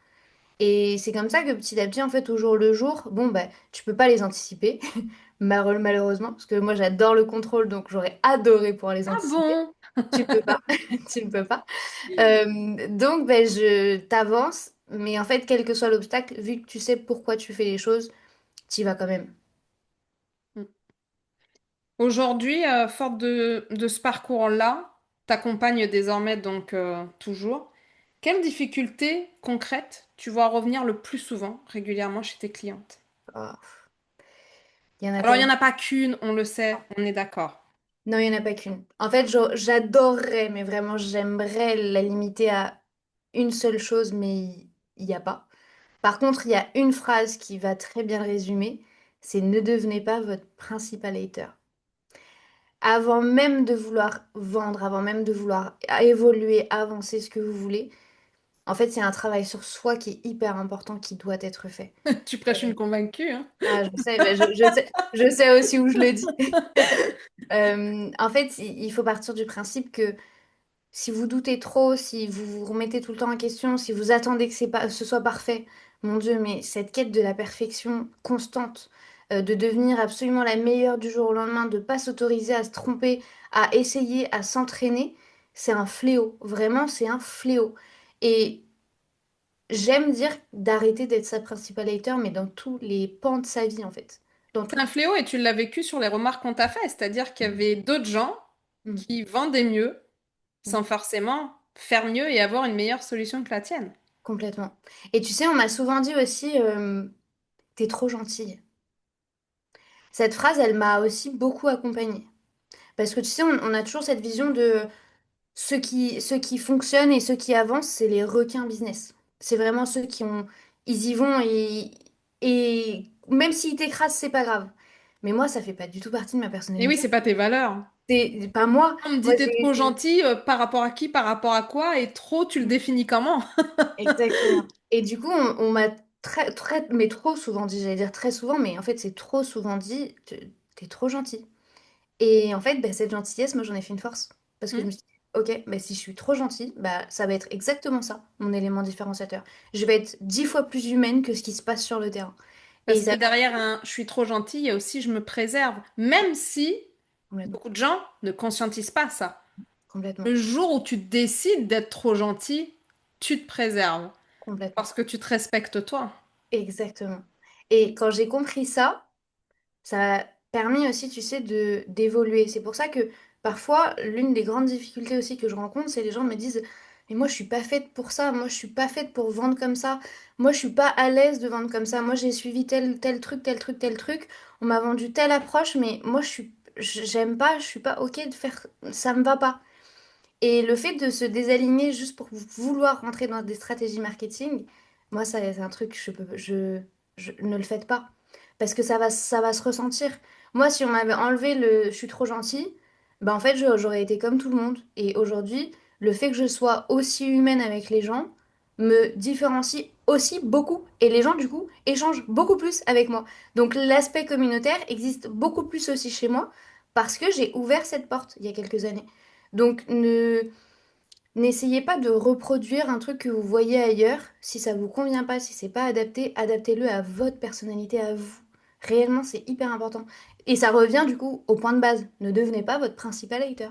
Et c'est comme ça que petit à petit, en fait, au jour le jour, bon, bah, tu peux pas les anticiper, malheureusement, parce que moi j'adore le contrôle, donc j'aurais adoré pouvoir les Ah anticiper. bon? Tu peux pas, tu ne peux pas. Donc, ben, je t'avance, mais en fait, quel que soit l'obstacle, vu que tu sais pourquoi tu fais les choses, t'y vas quand même. Aujourd'hui, forte de ce parcours-là, t'accompagnes désormais donc toujours. Quelles difficultés concrètes tu vois revenir le plus souvent, régulièrement chez tes clientes? Ah, il y en a Alors, il n'y en tellement. a pas qu'une, on le sait, on est d'accord. Non, il n'y en a pas qu'une. En fait, j'adorerais, mais vraiment, j'aimerais la limiter à une seule chose, mais il n'y a pas. Par contre, il y a une phrase qui va très bien le résumer, c'est ne devenez pas votre principal hater. Avant même de vouloir vendre, avant même de vouloir évoluer, avancer ce que vous voulez, en fait, c'est un travail sur soi qui est hyper important, qui doit être fait. Tu prêches une convaincue, hein? Ah, je sais, mais je sais aussi où je le dis. En fait, il faut partir du principe que si vous doutez trop, si vous vous remettez tout le temps en question, si vous attendez que ce soit parfait, mon Dieu, mais cette quête de la perfection constante, de devenir absolument la meilleure du jour au lendemain, de pas s'autoriser à se tromper, à essayer, à s'entraîner, c'est un fléau. Vraiment, c'est un fléau. Et j'aime dire d'arrêter d'être sa principale hater, mais dans tous les pans de sa vie, en fait. Dans C'est tout. un fléau et tu l'as vécu sur les remarques qu'on t'a fait, c'est-à-dire qu'il y avait d'autres gens Mm, qui vendaient mieux mm, sans forcément faire mieux et avoir une meilleure solution que la tienne. complètement. Et tu sais, on m'a souvent dit aussi, t'es trop gentille. Cette phrase, elle m'a aussi beaucoup accompagnée. Parce que tu sais, on a toujours cette vision de ceux qui fonctionnent et ceux qui avancent, c'est les requins business. C'est vraiment ceux qui ont, ils y vont et même s'ils t'écrasent, c'est pas grave. Mais moi, ça fait pas du tout partie de ma Et oui, personnalité. c'est pas tes valeurs. C'est pas moi. On me Moi, dit t'es trop gentil par rapport à qui, par rapport à quoi, et trop, tu le définis comment? exactement. Et du coup, on m'a mais trop souvent dit, j'allais dire très souvent, mais en fait, c'est trop souvent dit, t'es trop gentil. Et en fait, bah, cette gentillesse, moi, j'en ai fait une force. Parce que je Hmm. me suis dit, ok, bah, si je suis trop gentille, bah, ça va être exactement ça, mon élément différenciateur. Je vais être 10 fois plus humaine que ce qui se passe sur le terrain. Et Parce que ça... derrière un je suis trop gentil, il y a aussi je me préserve, même si Complètement. beaucoup de gens ne conscientisent pas ça. Complètement. Le jour où tu décides d'être trop gentil, tu te préserves Complètement. parce que tu te respectes toi. Exactement. Et quand j'ai compris ça, ça m'a permis aussi, tu sais, d'évoluer. C'est pour ça que parfois, l'une des grandes difficultés aussi que je rencontre, c'est les gens me disent, mais moi, je suis pas faite pour ça. Moi, je suis pas faite pour vendre comme ça. Moi, je suis pas à l'aise de vendre comme ça. Moi, j'ai suivi tel truc, tel truc, tel truc. On m'a vendu telle approche, mais moi, j'aime pas, je suis pas OK de faire, ça me va pas. Et le fait de se désaligner juste pour vouloir rentrer dans des stratégies marketing, moi, ça, c'est un truc, je ne le faites pas. Parce que ça va se ressentir. Moi, si on m'avait enlevé le je suis trop gentille, ben en fait, j'aurais été comme tout le monde. Et aujourd'hui, le fait que je sois aussi humaine avec les gens me différencie aussi beaucoup. Et les gens, du coup, échangent beaucoup plus avec moi. Donc, l'aspect communautaire existe beaucoup plus aussi chez moi parce que j'ai ouvert cette porte il y a quelques années. Donc, N'essayez pas de reproduire un truc que vous voyez ailleurs. Si ça vous convient pas, si c'est pas adapté, adaptez-le à votre personnalité, à vous. Réellement, c'est hyper important. Et ça revient du coup au point de base. Ne devenez pas votre principal hater.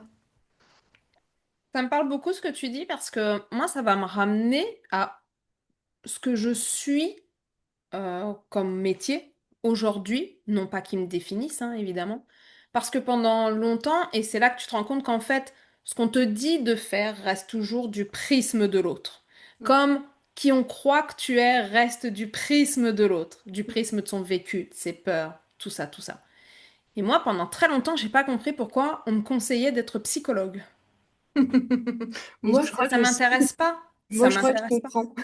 Ça me parle beaucoup ce que tu dis parce que moi, ça va me ramener à ce que je suis comme métier aujourd'hui, non pas qui me définissent, hein, évidemment, parce que pendant longtemps, et c'est là que tu te rends compte qu'en fait, ce qu'on te dit de faire reste toujours du prisme de l'autre. Comme qui on croit que tu es reste du prisme de l'autre, du prisme de son vécu, de ses peurs, tout ça, tout ça. Et moi, pendant très longtemps, j'ai pas compris pourquoi on me conseillait d'être psychologue. Et je Moi, me je disais, crois ça que si. m'intéresse pas, Moi, ça je crois que je m'intéresse pas. comprends.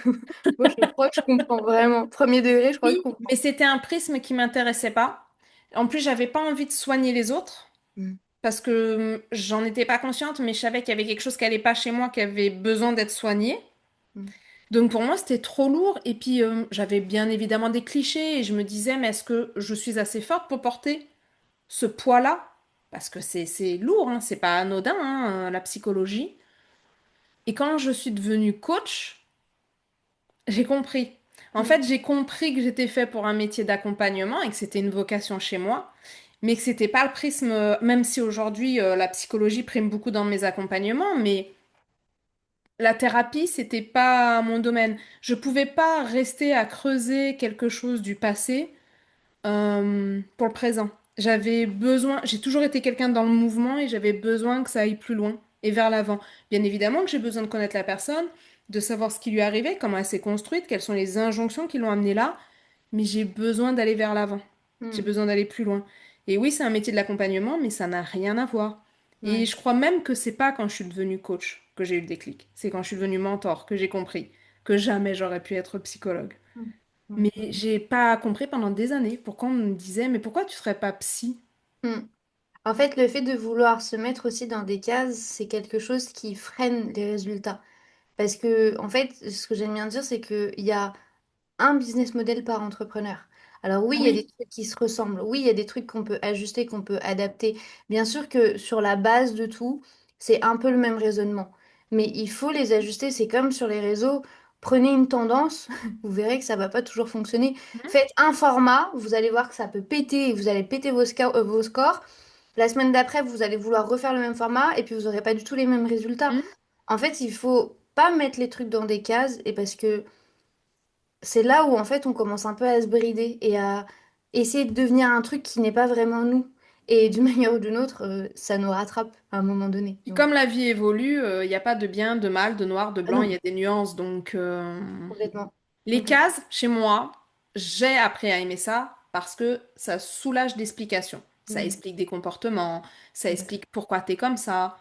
Moi, je crois que je comprends vraiment. Premier degré, je crois que je Oui, mais comprends. c'était un prisme qui m'intéressait pas. En plus, j'avais pas envie de soigner les autres Mm, parce que j'en étais pas consciente, mais je savais qu'il y avait quelque chose qui allait pas chez moi, qui avait besoin d'être soigné. mm, Donc pour moi, c'était trop lourd. Et puis j'avais bien évidemment des clichés et je me disais, mais est-ce que je suis assez forte pour porter ce poids-là? Parce que c'est lourd, hein, c'est pas anodin, hein, la psychologie. Et quand je suis devenue coach, j'ai compris. En mm, fait, j'ai compris que j'étais fait pour un métier d'accompagnement et que c'était une vocation chez moi, mais que c'était pas le prisme, même si aujourd'hui la psychologie prime beaucoup dans mes accompagnements, mais la thérapie, c'était pas mon domaine. Je pouvais pas rester à creuser quelque chose du passé pour le présent. J'avais besoin, j'ai toujours été quelqu'un dans le mouvement et j'avais besoin que ça aille plus loin et vers l'avant. Bien évidemment que j'ai besoin de connaître la personne, de savoir ce qui lui est arrivé, comment elle s'est construite, quelles sont les injonctions qui l'ont amenée là, mais j'ai besoin d'aller vers l'avant. J'ai mm. besoin d'aller plus loin. Et oui, c'est un métier de l'accompagnement, mais ça n'a rien à voir. Et Ouais. je crois même que c'est pas quand je suis devenue coach que j'ai eu le déclic. C'est quand je suis devenue mentor que j'ai compris que jamais j'aurais pu être psychologue. Mm, Mais mm, j'ai pas compris pendant des années pourquoi on me disait, mais pourquoi tu serais pas psy? mm. En fait, le fait de vouloir se mettre aussi dans des cases, c'est quelque chose qui freine les résultats. Parce que, en fait, ce que j'aime bien dire, c'est qu'il y a un business model par entrepreneur. Alors oui, il y a des Oui. trucs qui se ressemblent. Oui, il y a des trucs qu'on peut ajuster, qu'on peut adapter. Bien sûr que sur la base de tout, c'est un peu le même raisonnement. Mais il faut les ajuster. C'est comme sur les réseaux. Prenez une tendance, vous verrez que ça va pas toujours fonctionner. Mhm. Faites un format, vous allez voir que ça peut péter et vous allez péter vos scores. La semaine d'après, vous allez vouloir refaire le même format et puis vous n'aurez pas du tout les mêmes résultats. Mhm. En fait, il faut pas mettre les trucs dans des cases et parce que c'est là où en fait on commence un peu à se brider et à essayer de devenir un truc qui n'est pas vraiment nous. Et d'une manière ou d'une autre, ça nous rattrape à un moment donné. Puis Donc, comme la vie évolue, il n'y a pas de bien, de mal, de noir, de ah blanc, il y non, a des nuances. Donc complètement. les Complètement. cases, chez moi, j'ai appris à aimer ça parce que ça soulage d'explications. Ça Mm, explique des comportements, ça complètement. explique pourquoi t'es comme ça.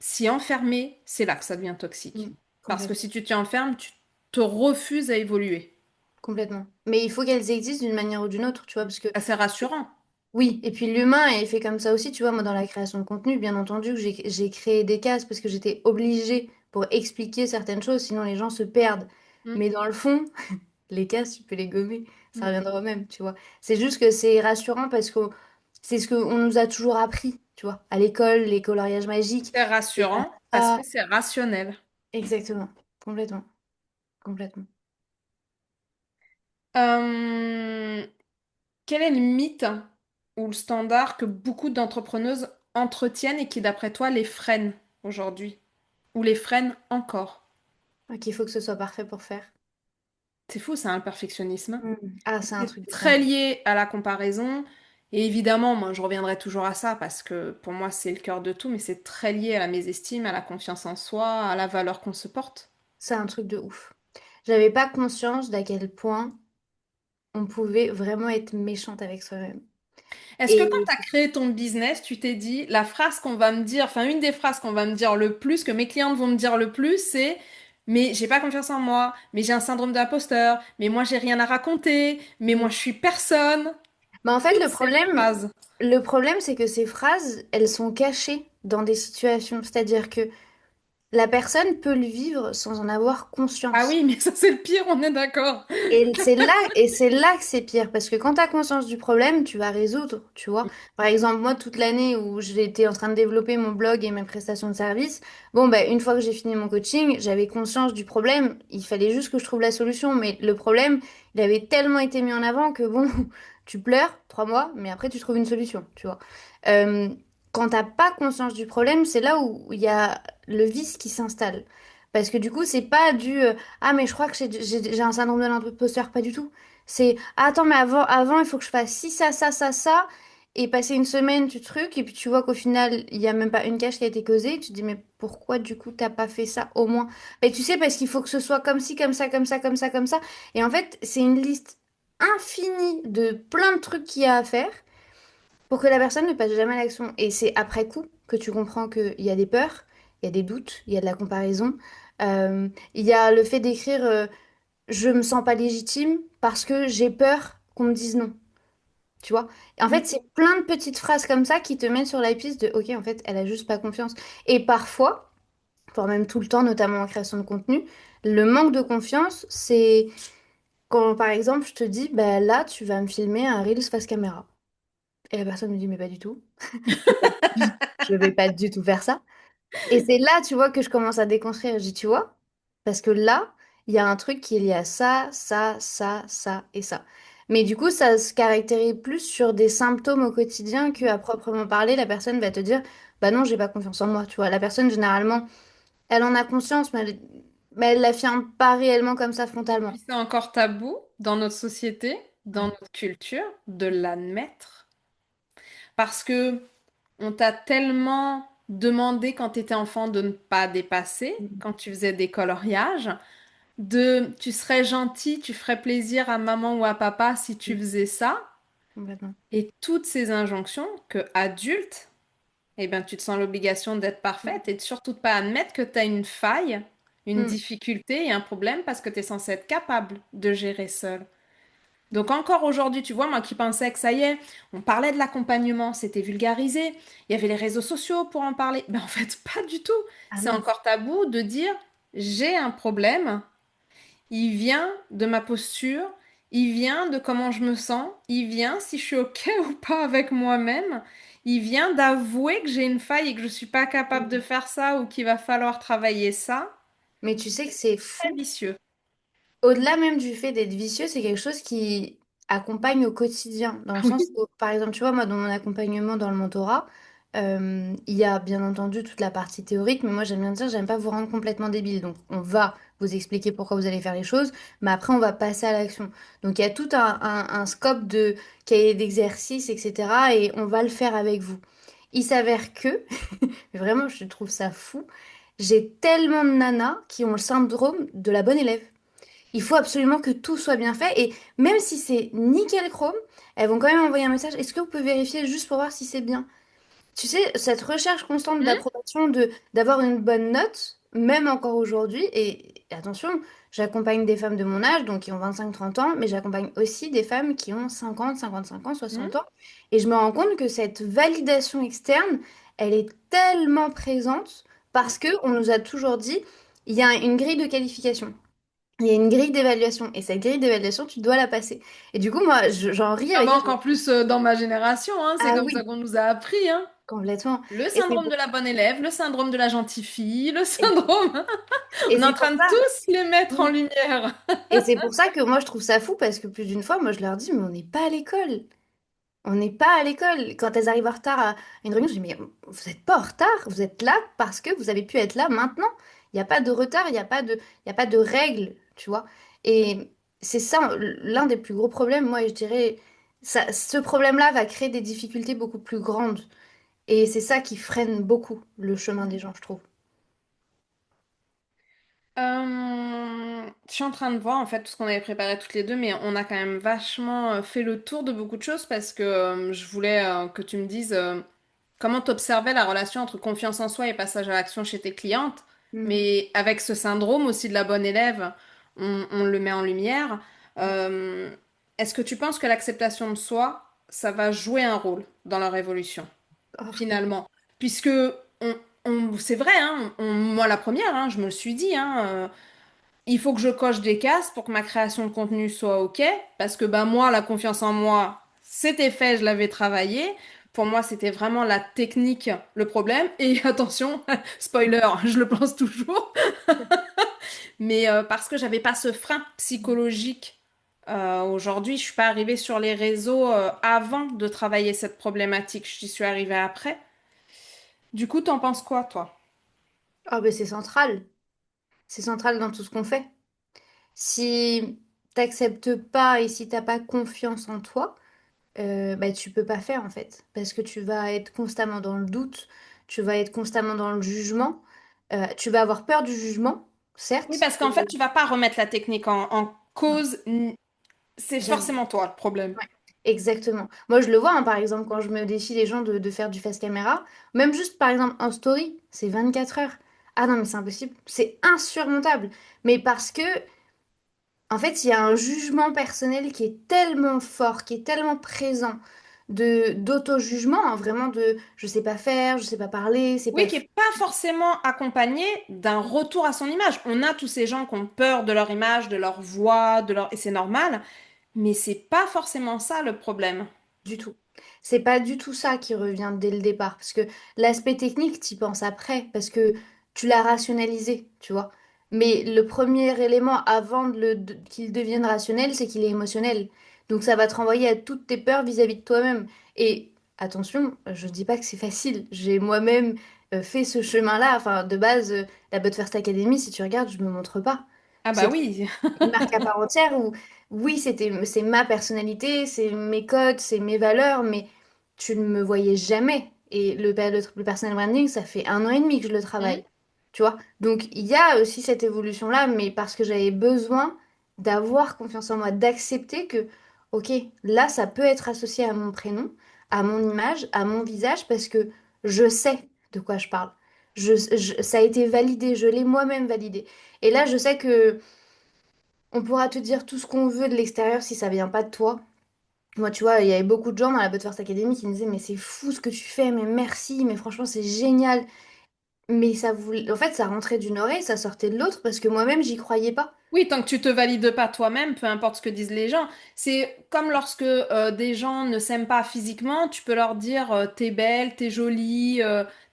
Si enfermé, c'est là que ça devient toxique. Mm, Parce que complètement. si tu t'y enfermes, tu te refuses à évoluer. Complètement. Mais il faut qu'elles existent d'une manière ou d'une autre, tu vois, parce que C'est rassurant. oui, et puis l'humain est fait comme ça aussi, tu vois, moi dans la création de contenu, bien entendu que j'ai créé des cases parce que j'étais obligée pour expliquer certaines choses, sinon les gens se perdent. Mm, Mais dans le fond, les cases, tu peux les gommer, ça mm. reviendra au même, tu vois. C'est juste que c'est rassurant parce que c'est ce qu'on nous a toujours appris, tu vois, à l'école, les coloriages magiques. C'est Et rassurant parce ah, que c'est rationnel. exactement, complètement, complètement. Euh, Quel est le mythe ou le standard que beaucoup d'entrepreneuses entretiennent et qui, d'après toi, les freine aujourd'hui? Ou les freine encore? Ok, il faut que ce soit parfait pour faire. C'est fou, c'est un perfectionnisme. Mm. Ah, c'est un C'est truc de très dingue. lié à la comparaison. Et évidemment, moi, je reviendrai toujours à ça parce que pour moi, c'est le cœur de tout, mais c'est très lié à la mésestime, à la confiance en soi, à la valeur qu'on se porte. C'est un truc de ouf. J'avais pas conscience d'à quel point on pouvait vraiment être méchante avec soi-même. Est-ce que quand Et tu as créé ton business, tu t'es dit, la phrase qu'on va me dire, enfin, une des phrases qu'on va me dire le plus, que mes clientes vont me dire le plus, c'est, mais j'ai pas confiance en moi, mais j'ai un syndrome d'imposteur, mais moi, j'ai rien à raconter, mais moi, mm. je suis personne. Bah, en fait, Toutes ces phrases. le problème, c'est que ces phrases, elles sont cachées dans des situations. C'est-à-dire que La personne peut le vivre sans en avoir Ah conscience. oui, mais ça c'est le pire, on est d'accord. Et c'est là que c'est pire, parce que quand tu as conscience du problème, tu vas résoudre, tu vois. Par exemple, moi, toute l'année où j'étais en train de développer mon blog et mes prestations de service, bon, bah, une fois que j'ai fini mon coaching, j'avais conscience du problème, il fallait juste que je trouve la solution, mais le problème, il avait tellement été mis en avant que, bon, tu pleures 3 mois, mais après, tu trouves une solution, tu vois. Euh, Quand t'as pas conscience du problème, c'est là où il y a le vice qui s'installe. Parce que du coup, c'est pas ah, mais je crois que j'ai un syndrome de l'imposteur, pas du tout. C'est ah, attends, mais avant, il faut que je fasse ci, ça, ça, ça, ça. Et passer une semaine, tu trucs, et puis tu vois qu'au final, il y a même pas une cage qui a été causée. Et tu te dis, mais pourquoi du coup, t'as pas fait ça au moins? Mais tu sais, parce qu'il faut que ce soit comme ci, comme ça, comme ça, comme ça, comme ça. Et en fait, c'est une liste infinie de plein de trucs qu'il y a à faire pour que la personne ne passe jamais à l'action. Et c'est après coup que tu comprends qu'il y a des peurs, il y a des doutes, il y a de la comparaison. Il y a le fait d'écrire je me sens pas légitime parce que j'ai peur qu'on me dise non. Tu vois? Et en fait, c'est plein de petites phrases comme ça qui te mettent sur la piste de OK, en fait, elle a juste pas confiance. Et parfois, voire même tout le temps, notamment en création de contenu, le manque de confiance, c'est quand, par exemple, je te dis, bah là, tu vas me filmer un Reels face caméra. Et la personne me dit, mais pas du tout. Je vais pas du tout faire ça. Et c'est là, tu vois, que je commence à déconstruire. Je dis, tu vois, parce que là, il y a un truc qui est lié à ça, ça, ça, ça et ça. Mais du coup, ça se caractérise plus sur des symptômes au quotidien qu'à proprement parler, la personne va te dire, bah non, j'ai pas confiance en moi. Tu vois, la personne, généralement, elle en a conscience, mais elle l'affirme pas réellement comme ça frontalement. Puis c'est encore tabou dans notre société, dans Ouais. notre culture, de l'admettre. Parce que on t'a tellement demandé quand tu étais enfant de ne pas dépasser, Mhm. quand tu faisais des coloriages, de tu serais gentil, tu ferais plaisir à maman ou à papa si tu faisais ça. Complètement. Et toutes ces injonctions que adulte, eh ben, tu te sens l'obligation d'être parfaite et de surtout de pas admettre que tu as une faille, une Mm. difficulté et un problème parce que tu es censé être capable de gérer seul. Donc encore aujourd'hui, tu vois, moi qui pensais que ça y est, on parlait de l'accompagnement, c'était vulgarisé, il y avait les réseaux sociaux pour en parler. Ben en fait, pas du tout. Ah C'est non. encore tabou de dire j'ai un problème, il vient de ma posture, il vient de comment je me sens, il vient si je suis OK ou pas avec moi-même, il vient d'avouer que j'ai une faille et que je suis pas capable de faire ça ou qu'il va falloir travailler ça. Mais tu sais que c'est Très fou. vicieux. Au-delà même du fait d'être vicieux, c'est quelque chose qui accompagne au quotidien. Dans le Ah sens oui. où, par exemple, tu vois, moi, dans mon accompagnement dans le mentorat, il y a bien entendu toute la partie théorique, mais moi, j'aime bien dire, j'aime pas vous rendre complètement débile. Donc, on va vous expliquer pourquoi vous allez faire les choses, mais après, on va passer à l'action. Donc, il y a tout un scope de cahier d'exercice, etc. Et on va le faire avec vous. Il s'avère que, mais vraiment, je trouve ça fou, j'ai tellement de nanas qui ont le syndrome de la bonne élève. Il faut absolument que tout soit bien fait. Et même si c'est nickel chrome, elles vont quand même envoyer un message. Est-ce que vous pouvez vérifier juste pour voir si c'est bien? Tu sais, cette recherche constante Hmm. d'approbation, d'avoir une bonne note, même encore aujourd'hui, et attention, j'accompagne des femmes de mon âge, donc qui ont 25-30 ans, mais j'accompagne aussi des femmes qui ont 50-55 ans, Hmm. 60 ans. Et je me rends compte que cette validation externe, elle est tellement présente parce que on nous a toujours dit, il y a une grille de qualification. Il y a une grille d'évaluation et cette grille d'évaluation, tu dois la passer. Et du coup, moi, j'en ris Ah avec bah elle. encore plus dans ma génération, hein, c'est Ah comme ça oui, qu'on nous a appris, hein. complètement. Le Et c'est syndrome pour, de la bonne élève, le syndrome de la gentille fille, le et syndrome. et On est en c'est train pour de ça. tous les mettre en Oui. lumière. Et c'est pour ça que moi, je trouve ça fou parce que plus d'une fois, moi, je leur dis, mais on n'est pas à l'école. On n'est pas à l'école. Quand elles arrivent en retard à une réunion, je dis, mais vous n'êtes pas en retard. Vous êtes là parce que vous avez pu être là maintenant. Il n'y a pas de retard, il y a pas de règles, tu vois. Et c'est ça, l'un des plus gros problèmes, moi, je dirais, ça, ce problème-là va créer des difficultés beaucoup plus grandes. Et c'est ça qui freine beaucoup le chemin des gens, je trouve. Je suis en train de voir en fait tout ce qu'on avait préparé toutes les deux, mais on a quand même vachement fait le tour de beaucoup de choses parce que je voulais que tu me dises comment tu observais la relation entre confiance en soi et passage à l'action chez tes clientes. Mm. Mais avec ce syndrome aussi de la bonne élève, on le met en lumière. Euh, Est-ce que tu penses que l'acceptation de soi, ça va jouer un rôle dans leur évolution? Oh, Finalement. Puisque on, c'est vrai, hein, moi la première, hein, je me le suis dit, hein, il faut que je coche des cases pour que ma création de contenu soit OK, parce que bah, moi, la confiance en moi, c'était fait, je l'avais travaillé. Pour moi, c'était vraiment la technique le problème. Et attention, spoiler, je le pense toujours, mais parce que j'avais pas ce frein psychologique. Aujourd'hui, je suis pas arrivée sur les réseaux avant de travailler cette problématique. J'y suis arrivée après. Du coup, t'en penses quoi, toi? Ah ben c'est central. C'est central dans tout ce qu'on fait. Si t'acceptes pas et si t'as pas confiance en toi, bah, tu peux pas faire en fait. Parce que tu vas être constamment dans le doute, tu vas être constamment dans le jugement, tu vas avoir peur du jugement, Oui, certes. parce qu'en fait, tu vas pas remettre la technique en Non, cause. C'est jamais. forcément toi le problème. Ouais, exactement. Moi, je le vois, hein, par exemple, quand je me défie les gens de faire du face caméra, même juste par exemple en story, c'est 24 heures. Ah non, mais c'est impossible, c'est insurmontable. Mais parce que en fait, il y a un jugement personnel qui est tellement fort, qui est tellement présent de d'auto-jugement, hein, vraiment de je sais pas faire, je sais pas parler, c'est pas Oui, qui est pas forcément accompagné d'un retour à son image. On a tous ces gens qui ont peur de leur image, de leur voix, de leur... et c'est normal, mais c'est pas forcément ça le problème. du tout. C'est pas du tout ça qui revient dès le départ, parce que l'aspect technique, t'y penses après, parce que tu l'as rationalisé, tu vois. Mais le premier élément avant qu'il devienne rationnel, c'est qu'il est émotionnel. Donc ça va te renvoyer à toutes tes peurs vis-à-vis de toi-même. Et attention, je dis pas que c'est facile. J'ai moi-même fait ce chemin-là. Enfin, de base, la But First Academy, si tu regardes, je me montre pas. Ah bah C'est oui. une marque à part entière où, oui, c'est ma personnalité, c'est mes codes, c'est mes valeurs, mais tu ne me voyais jamais. Et le personal branding, ça fait 1 an et demi que je le Hmm. travaille. Tu vois? Donc, il y a aussi cette évolution-là, mais parce que j'avais besoin d'avoir confiance en moi, d'accepter que, ok, là, ça peut être associé à mon prénom, à mon image, à mon visage, parce que je sais de quoi je parle. Ça a été validé, je l'ai moi-même validé. Et là, je sais que on pourra te dire tout ce qu'on veut de l'extérieur si ça vient pas de toi. Moi, tu vois, il y avait beaucoup de gens dans la But First Academy qui me disaient, mais c'est fou ce que tu fais, mais merci, mais franchement, c'est génial. Mais ça voulait... En fait, ça rentrait d'une oreille, ça sortait de l'autre parce que moi-même, j'y croyais pas. Oui, tant que tu te valides pas toi-même, peu importe ce que disent les gens. C'est comme lorsque des gens ne s'aiment pas physiquement, tu peux leur dire t'es belle, t'es jolie,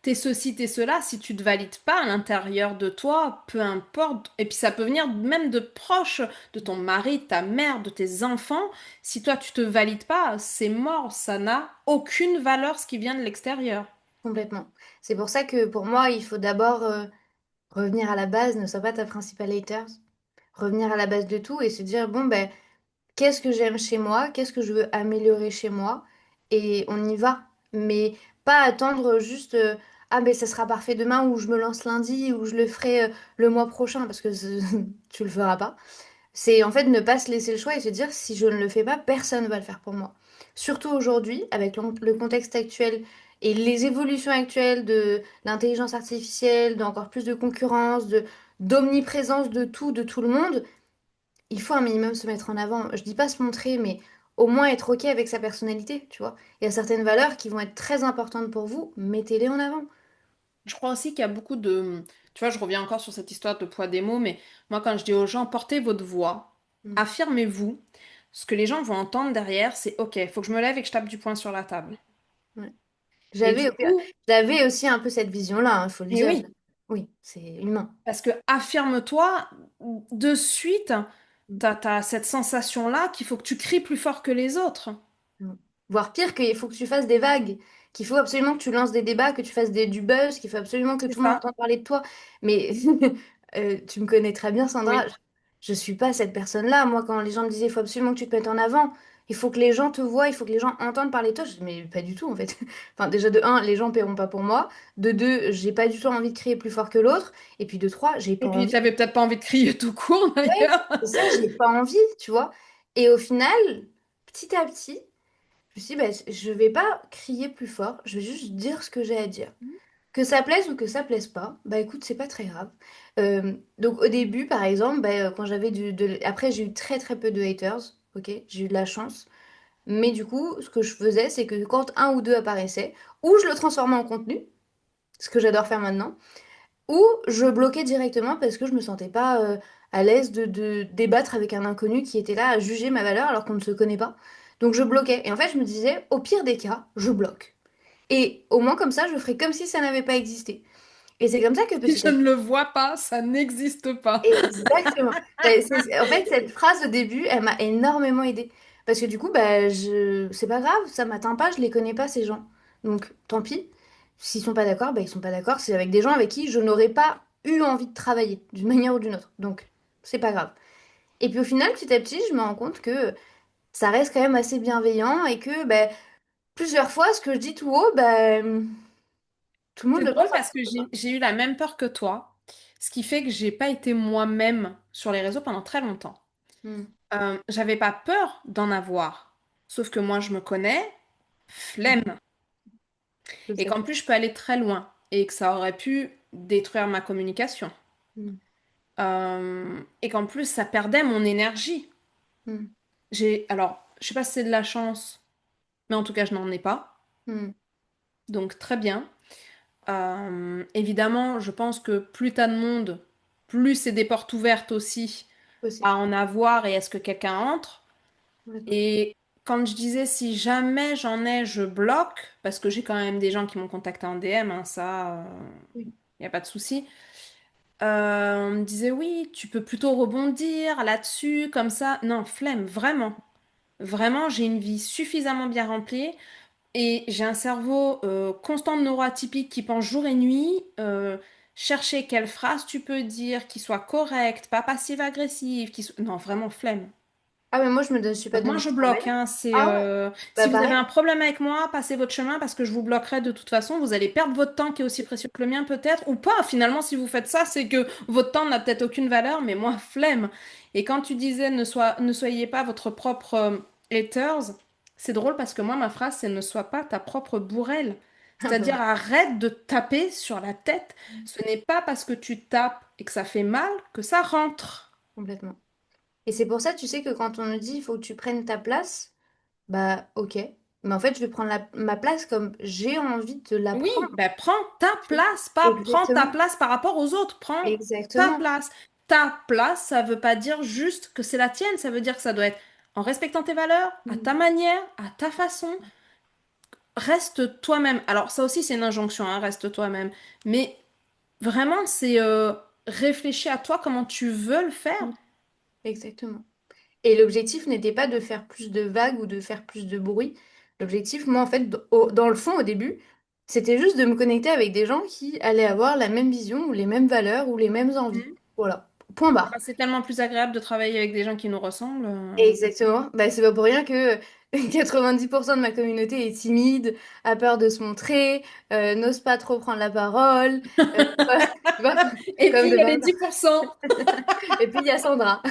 t'es ceci, t'es cela. Si tu te valides pas à l'intérieur de toi, peu importe. Et puis ça peut venir même de proches, de ton mari, de ta mère, de tes enfants. Si toi tu te valides pas, c'est mort. Ça n'a aucune valeur ce qui vient de l'extérieur. Complètement. C'est pour ça que pour moi, il faut d'abord revenir à la base, ne sois pas ta principale haters. Revenir à la base de tout et se dire, bon, ben, qu'est-ce que j'aime chez moi, qu'est-ce que je veux améliorer chez moi, et on y va. Mais pas attendre juste ah ben ça sera parfait demain ou je me lance lundi ou je le ferai le mois prochain parce que tu le feras pas. C'est en fait ne pas se laisser le choix et se dire si je ne le fais pas, personne ne va le faire pour moi. Surtout aujourd'hui, avec le contexte actuel et les évolutions actuelles de l'intelligence artificielle, d'encore plus de concurrence, d'omniprésence de tout le monde, il faut un minimum se mettre en avant. Je dis pas se montrer, mais au moins être OK avec sa personnalité, tu vois. Il y a certaines valeurs qui vont être très importantes pour vous, mettez-les en avant. Je crois aussi qu'il y a beaucoup de... Tu vois, je reviens encore sur cette histoire de poids des mots, mais moi, quand je dis aux gens, portez votre voix, Mm. affirmez-vous, ce que les gens vont entendre derrière, c'est OK, il faut que je me lève et que je tape du poing sur la table. Ouais. Et du J'avais, coup, j'avais aussi un peu cette vision-là, il faut le et dire. oui, Oui, c'est humain. parce que affirme-toi, de suite, t'as cette sensation-là qu'il faut que tu cries plus fort que les autres. Mm. Voire pire, qu'il faut que tu fasses des vagues, qu'il faut absolument que tu lances des débats, que tu fasses du buzz, qu'il faut absolument que C'est tout le monde ça? entende parler de toi. Mais tu me connais très bien, Sandra. Oui. Je suis pas cette personne-là. Moi, quand les gens me disaient, il faut absolument que tu te mettes en avant, il faut que les gens te voient, il faut que les gens entendent parler de toi. Je dis, mais pas du tout, en fait. Enfin, déjà, de un, les gens paieront pas pour moi. De deux, j'ai pas du tout envie de crier plus fort que l'autre. Et puis de trois, j'ai pas Et puis, envie. t'avais peut-être pas envie de crier tout court, Ouais, d'ailleurs. c'est ça, j'ai pas envie, tu vois. Et au final, petit à petit, je me suis dit, bah, je vais pas crier plus fort, je vais juste dire ce que j'ai à dire. Que ça plaise ou que ça plaise pas, bah écoute, c'est pas très grave. Donc au début, par exemple, bah, quand j'avais Après, j'ai eu très très peu de haters, ok? J'ai eu de la chance. Mais du coup, ce que je faisais, c'est que quand un ou deux apparaissaient, ou je le transformais en contenu, ce que j'adore faire maintenant, ou je bloquais directement parce que je me sentais pas à l'aise de débattre avec un inconnu qui était là à juger ma valeur alors qu'on ne se connaît pas. Donc je bloquais. Et en fait, je me disais, au pire des cas, je bloque. Et au moins comme ça, je ferais comme si ça n'avait pas existé. Et c'est comme ça que Si petit je à ne petit. le vois pas, ça n'existe pas. Exactement. En fait, cette phrase au début, elle m'a énormément aidée. Parce que du coup, bah, c'est pas grave, ça m'atteint pas, je les connais pas, ces gens. Donc, tant pis. S'ils sont pas d'accord, bah, ils sont pas d'accord. C'est avec des gens avec qui je n'aurais pas eu envie de travailler, d'une manière ou d'une autre. Donc, c'est pas grave. Et puis au final, petit à petit, je me rends compte que ça reste quand même assez bienveillant et que bah, plusieurs fois, ce que je dis tout haut, bah, tout le monde C'est le prend drôle pas. parce que j'ai eu la même peur que toi, ce qui fait que j'ai pas été moi-même sur les réseaux pendant très longtemps. Hmm, J'avais pas peur d'en avoir, sauf que moi je me connais, hmm, flemme, je et sais. qu'en plus je peux aller très loin et que ça aurait pu détruire ma communication. Hmm, Et qu'en plus ça perdait mon énergie. hmm, Alors, je sais pas si c'est de la chance, mais en tout cas je n'en ai pas, hmm. donc très bien. Évidemment, je pense que plus t'as de monde, plus c'est des portes ouvertes aussi Possible. à en avoir et à ce que quelqu'un entre. Complètement. Et quand je disais si jamais j'en ai, je bloque, parce que j'ai quand même des gens qui m'ont contacté en DM, hein, ça, Oui. il n'y a pas de souci. On me disait oui, tu peux plutôt rebondir là-dessus, comme ça. Non, flemme, vraiment. Vraiment, j'ai une vie suffisamment bien remplie. Et j'ai un cerveau constant de neuroatypique qui pense jour et nuit. Chercher quelle phrase tu peux dire, qui soit correcte, pas passive-agressive, Non, vraiment flemme. Ah, mais moi, je suis pas Donc moi, donné je ce travail. bloque, hein. C'est, Ah ouais, bah si vous avez pareil. un problème avec moi, passez votre chemin parce que je vous bloquerai de toute façon. Vous allez perdre votre temps qui est aussi précieux que le mien peut-être, ou pas. Finalement, si vous faites ça, c'est que votre temps n'a peut-être aucune valeur, mais moi, flemme. Et quand tu disais ne soyez pas votre propre haters, c'est drôle parce que moi, ma phrase, c'est ne sois pas ta propre bourrelle. Ah bah C'est-à-dire ouais, arrête de taper sur la tête. Ce n'est pas parce que tu tapes et que ça fait mal que ça rentre. complètement. Et c'est pour ça, tu sais, que quand on nous dit il faut que tu prennes ta place, bah ok. Mais en fait, je vais prendre ma place comme j'ai envie de la Oui, prendre. ben prends ta Tu vois. place, pas prends ta Exactement. place par rapport aux autres, prends ta Exactement. place. Ta place, ça veut pas dire juste que c'est la tienne, ça veut dire que ça doit être en respectant tes valeurs, à ta Mm. manière, à ta façon. Reste toi-même. Alors ça aussi c'est une injonction, hein, reste toi-même. Mais vraiment c'est réfléchis à toi comment tu veux le faire. Mm. Exactement. Et l'objectif n'était pas de faire plus de vagues ou de faire plus de bruit. L'objectif, moi, en fait, dans le fond, au début, c'était juste de me connecter avec des gens qui allaient avoir la même vision ou les mêmes valeurs ou les mêmes envies. Mhm. Voilà. Point Ah bah, barre. c'est tellement plus agréable de travailler avec des gens qui nous ressemblent. Exactement. Bah, c'est pas pour rien que 90% de ma communauté est timide, a peur de se montrer, n'ose pas trop prendre la parole. Tu vois, Et puis comme il de y a les par hasard. 10%. Et puis il y a Sandra.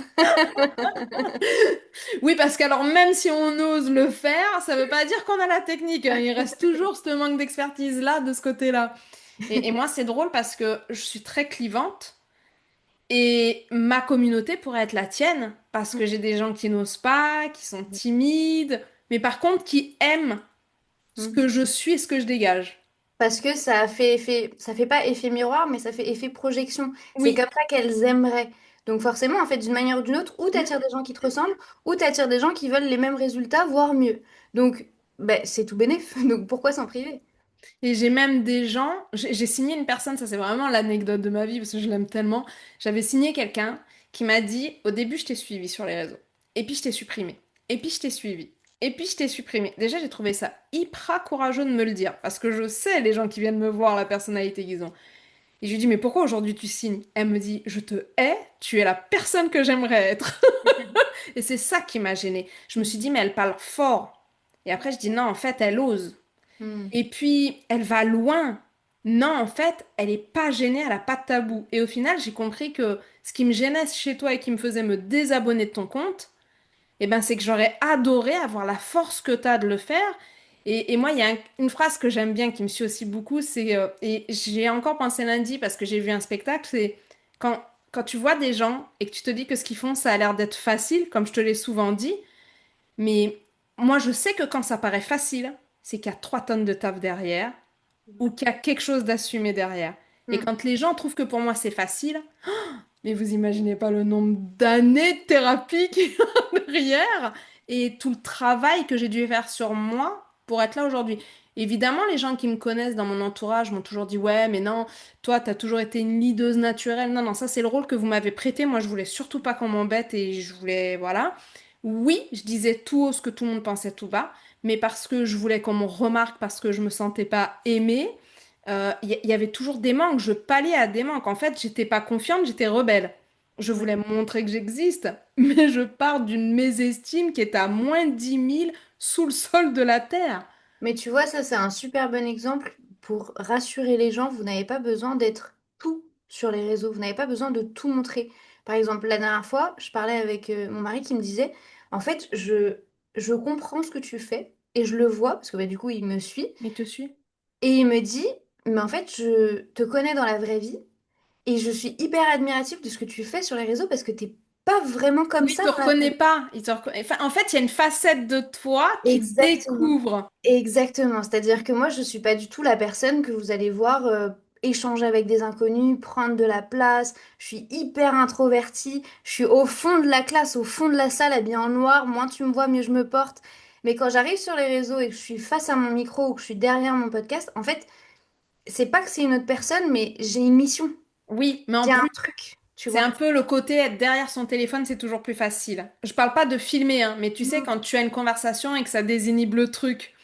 Oui, parce qu'alors même si on ose le faire, ça veut pas dire qu'on a la technique, hein. Il reste toujours ce manque d'expertise-là, de ce côté-là. Et moi, c'est drôle parce que je suis très clivante et ma communauté pourrait être la tienne parce que j'ai des gens qui n'osent pas, qui sont timides, mais par contre qui aiment ce Mm. que je suis et ce que je dégage. Parce que ça fait pas effet miroir, mais ça fait effet projection. C'est Oui. comme ça qu'elles aimeraient. Donc forcément, en fait, d'une manière ou d'une autre, ou Mm. t'attires des gens qui te ressemblent, ou t'attires des gens qui veulent les mêmes résultats, voire mieux. Donc, ben, c'est tout bénef. Donc pourquoi s'en priver? Et j'ai même des gens, j'ai signé une personne, ça c'est vraiment l'anecdote de ma vie parce que je l'aime tellement. J'avais signé quelqu'un qui m'a dit, au début je t'ai suivi sur les réseaux, et puis je t'ai supprimé, et puis je t'ai suivi, et puis je t'ai supprimé. Déjà j'ai trouvé ça hyper courageux de me le dire parce que je sais les gens qui viennent me voir la personnalité qu'ils ont. Et je lui dis, mais pourquoi aujourd'hui tu signes? Elle me dit, je te hais, tu es la personne que j'aimerais être. Et c'est ça qui m'a gênée. Je me suis dit, mais elle parle fort. Et après je dis, non, en fait elle ose. Hmm. Et puis, elle va loin. Non, en fait, elle est pas gênée, elle a pas de tabou. Et au final, j'ai compris que ce qui me gênait chez toi et qui me faisait me désabonner de ton compte, eh ben, c'est que j'aurais adoré avoir la force que tu as de le faire. Et moi, il y a une phrase que j'aime bien, qui me suit aussi beaucoup, c'est, et j'ai encore pensé lundi parce que j'ai vu un spectacle, c'est quand, quand tu vois des gens et que tu te dis que ce qu'ils font, ça a l'air d'être facile, comme je te l'ai souvent dit, mais moi, je sais que quand ça paraît facile, c'est qu'il y a 3 tonnes de taf derrière. ou qu'il y a quelque chose d'assumé derrière. Et Mm. quand les gens trouvent que pour moi c'est facile, mais vous imaginez pas le nombre d'années de thérapie qu'il y a derrière et tout le travail que j'ai dû faire sur moi pour être là aujourd'hui. Évidemment, les gens qui me connaissent dans mon entourage m'ont toujours dit, ouais, mais non, toi, t'as toujours été une leaduse naturelle. Non, non, ça, c'est le rôle que vous m'avez prêté. Moi, je voulais surtout pas qu'on m'embête et je voulais, voilà. Oui, je disais tout haut ce que tout le monde pensait tout bas, mais parce que je voulais qu'on me remarque, parce que je me sentais pas aimée. Il y avait toujours des manques, je palliais à des manques. En fait, j'étais pas confiante, j'étais rebelle. Je Ouais. voulais me montrer que j'existe, mais je pars d'une mésestime qui est à moins 10 000 sous le sol de la terre. Mais tu vois, ça, c'est un super bon exemple pour rassurer les gens. Vous n'avez pas besoin d'être tout sur les réseaux. Vous n'avez pas besoin de tout montrer. Par exemple, la dernière fois, je parlais avec mon mari qui me disait, en fait, je comprends ce que tu fais et je le vois, parce que bah, du coup, il me suit. Il te suit? Et il me dit, mais en fait, je te connais dans la vraie vie et je suis hyper admirative de ce que tu fais sur les réseaux parce que t'es pas vraiment comme Oui, il ça te dans la vraie reconnaît vie. pas. Enfin, en fait, il y a une facette de toi qu'il Exactement. découvre. Exactement. C'est-à-dire que moi, je suis pas du tout la personne que vous allez voir échanger avec des inconnus, prendre de la place. Je suis hyper introvertie. Je suis au fond de la classe, au fond de la salle, habillée en noir. Moins tu me vois, mieux je me porte. Mais quand j'arrive sur les réseaux et que je suis face à mon micro ou que je suis derrière mon podcast, en fait, c'est pas que c'est une autre personne, mais j'ai une mission. Oui, mais en J'ai un plus, truc, tu c'est vois. un peu le côté être derrière son téléphone, c'est toujours plus facile. Je parle pas de filmer, hein, mais tu sais, Mm. quand tu as une conversation et que ça désinhibe le truc,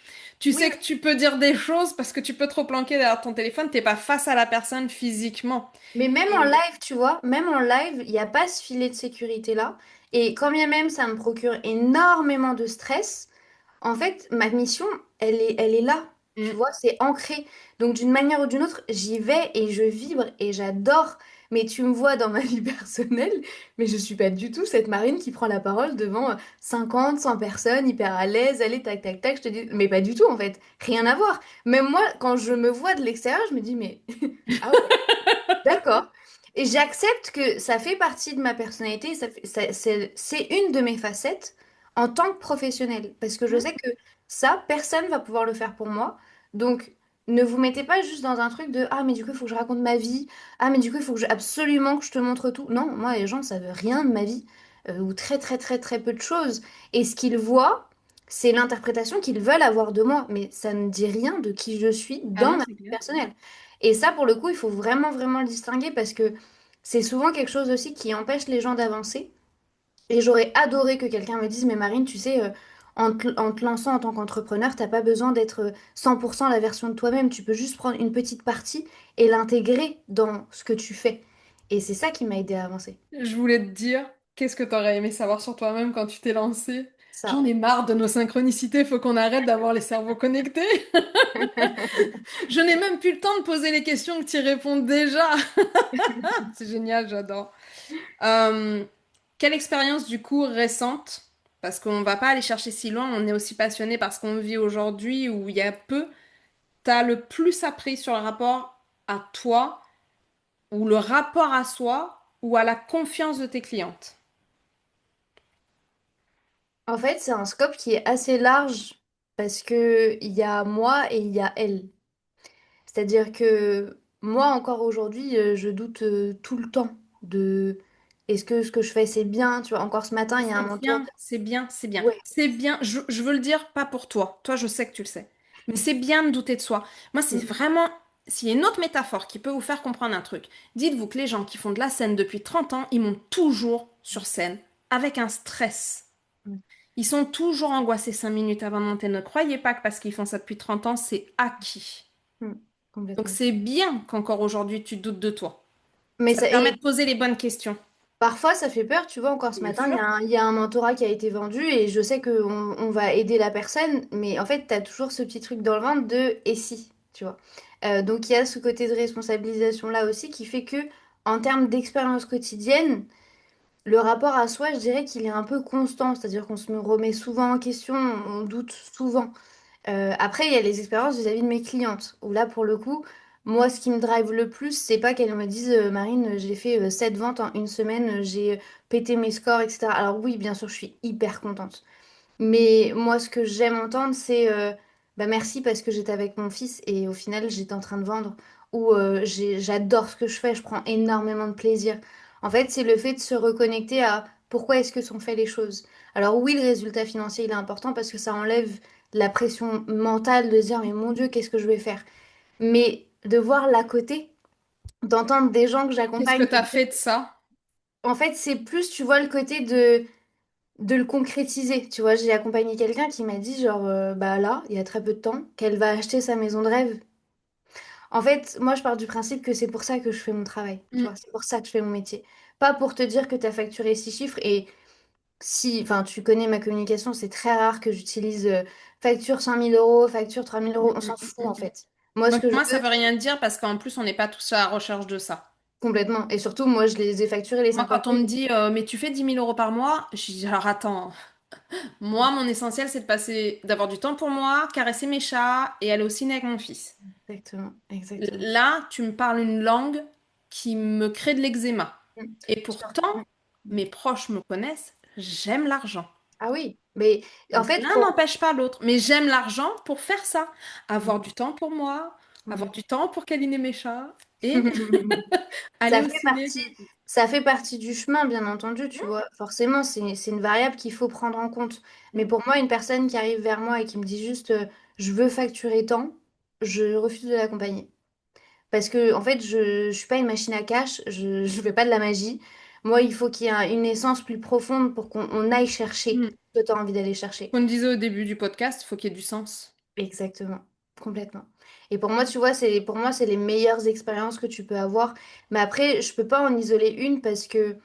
tu Oui, sais que tu peux dire des choses parce que tu peux trop planquer derrière ton téléphone, t'es pas face à la personne physiquement. mais même en Et live, tu vois, même en live, il n'y a pas ce filet de sécurité-là. Et quand bien même ça me procure énormément de stress, en fait, ma mission, elle est là. Tu Mm. vois, c'est ancré. Donc d'une manière ou d'une autre, j'y vais et je vibre et j'adore. Mais tu me vois dans ma vie personnelle, mais je suis pas du tout cette Marine qui prend la parole devant 50, 100 personnes, hyper à l'aise, allez, tac, tac, tac, je te dis, mais pas du tout en fait. Rien à voir. Même moi, quand je me vois de l'extérieur, je me dis, mais ah ouais. D'accord. Et j'accepte que ça fait partie de ma personnalité, c'est une de mes facettes en tant que professionnelle. Parce que je sais que ça, personne va pouvoir le faire pour moi. Donc, ne vous mettez pas juste dans un truc de ah, mais du coup, il faut que je raconte ma vie. Ah, mais du coup, il faut que absolument que je te montre tout. Non, moi, les gens ne savent rien de ma vie, ou très, très, très, très peu de choses. Et ce qu'ils voient, c'est l'interprétation qu'ils veulent avoir de moi. Mais ça ne dit rien de qui je suis Ah dans non, ma c'est vie clair. personnelle. Et ça, pour le coup, il faut vraiment, vraiment le distinguer parce que c'est souvent quelque chose aussi qui empêche les gens d'avancer. Et j'aurais adoré que quelqu'un me dise, mais Marine, tu sais, en te lançant en tant qu'entrepreneur, t'as pas besoin d'être 100% la version de toi-même. Tu peux juste prendre une petite partie et l'intégrer dans ce que tu fais. Et c'est ça qui m'a aidé à avancer. Je voulais te dire, qu'est-ce que t'aurais aimé savoir sur toi-même quand tu t'es lancé? Ça. J'en ai marre de nos synchronicités, faut qu'on arrête d'avoir les cerveaux connectés. Je n'ai même plus le temps de poser les questions que tu y réponds déjà. C'est génial, j'adore. Euh, Quelle expérience du coup récente, parce qu'on va pas aller chercher si loin, on est aussi passionné par ce qu'on vit aujourd'hui où il y a peu, t'as le plus appris sur le rapport à toi ou le rapport à soi ou à la confiance de tes clientes? En fait, c'est un scope qui est assez large parce que il y a moi et il y a elle. C'est-à-dire que moi, encore aujourd'hui, je doute tout le temps de est-ce que ce que je fais, c'est bien? Tu vois, encore ce matin, Mais il y a un c'est mentor. bien, c'est bien, c'est bien. Ouais. C'est bien, je veux le dire pas pour toi. Toi, je sais que tu le sais. Mais c'est bien de douter de soi. Moi, c'est Mm, vraiment... S'il y a une autre métaphore qui peut vous faire comprendre un truc, dites-vous que les gens qui font de la scène depuis 30 ans, ils montent toujours sur scène avec un stress. mm, Ils sont toujours angoissés 5 minutes avant de monter. Ne croyez pas que parce qu'ils font ça depuis 30 ans, c'est acquis. mm, Donc complètement. c'est bien qu'encore aujourd'hui, tu doutes de toi. Mais Ça ça, te permet de et poser les bonnes questions. parfois, ça fait peur. Tu vois, encore ce Bien matin, sûr. il y a un mentorat qui a été vendu et je sais on va aider la personne. Mais en fait, tu as toujours ce petit truc dans le ventre de et si, tu vois. Donc, il y a ce côté de responsabilisation-là aussi qui fait que, en termes d'expérience quotidienne, le rapport à soi, je dirais qu'il est un peu constant, c'est-à-dire qu'on se me remet souvent en question, on doute souvent. Après, il y a les expériences vis-à-vis de mes clientes, où là, pour le coup, moi, ce qui me drive le plus, c'est pas qu'elles me disent, Marine, j'ai fait 7 ventes en une semaine, j'ai pété mes scores, etc. Alors oui, bien sûr, je suis hyper contente. Mais moi, ce que j'aime entendre, c'est Bah merci parce que j'étais avec mon fils et au final j'étais en train de vendre ou j'adore ce que je fais, je prends énormément de plaisir. En fait, c'est le fait de se reconnecter à pourquoi est-ce que sont faites les choses. Alors oui, le résultat financier il est important parce que ça enlève la pression mentale de se dire mais mon Dieu, qu'est-ce que je vais faire? Mais de voir l'à côté, d'entendre des gens que Qu'est-ce que j'accompagne, tu as fait de ça? en fait, c'est plus, tu vois, le côté de le concrétiser. Tu vois, j'ai accompagné quelqu'un qui m'a dit, genre, bah là, il y a très peu de temps, qu'elle va acheter sa maison de rêve. En fait, moi, je pars du principe que c'est pour ça que je fais mon travail. Tu Mm, vois, c'est pour ça que je fais mon métier. Pas pour te dire que tu as facturé 6 chiffres et si, enfin, tu connais ma communication, c'est très rare que j'utilise facture 100 000 euros, facture 3 000 euros, mm, on mm, s'en mm, fout mm, en mm. fait. Moi, ce Donc que je moi, ça veux, veut rien dire parce qu'en plus, on n'est pas tous à la recherche de ça. complètement. Et surtout, moi, je les ai facturés les Moi, 50 quand on 000. me dit mais tu fais 10 000 euros par mois, je dis alors attends, moi, mon essentiel, c'est de passer, d'avoir du temps pour moi, caresser mes chats et aller au ciné avec mon fils. Exactement, exactement. Là, tu me parles une langue qui me crée de l'eczéma. Mm. Et Sur- pourtant, mm. mes proches me connaissent, j'aime l'argent. Ah oui, mais en fait, L'un n'empêche pas l'autre, mais j'aime l'argent pour faire ça. Avoir Mm. du temps pour moi, avoir Mm. du temps pour câliner mes chats et aller Ça au fait ciné. partie, ça fait partie du chemin, bien entendu, tu vois. Forcément, c'est une variable qu'il faut prendre en compte. Mais pour moi, une personne qui arrive vers moi et qui me dit juste je veux facturer tant, je refuse de l'accompagner. Parce que, en fait, je suis pas une machine à cash, je fais pas de la magie. Moi, il faut qu'il y ait une essence plus profonde pour qu'on aille chercher Mm. ce que tu as envie d'aller chercher. Comme on disait au début du podcast, il faut qu'il y ait du sens. Exactement, complètement. Et pour moi, tu vois, pour moi, c'est les meilleures expériences que tu peux avoir. Mais après, je peux pas en isoler une parce que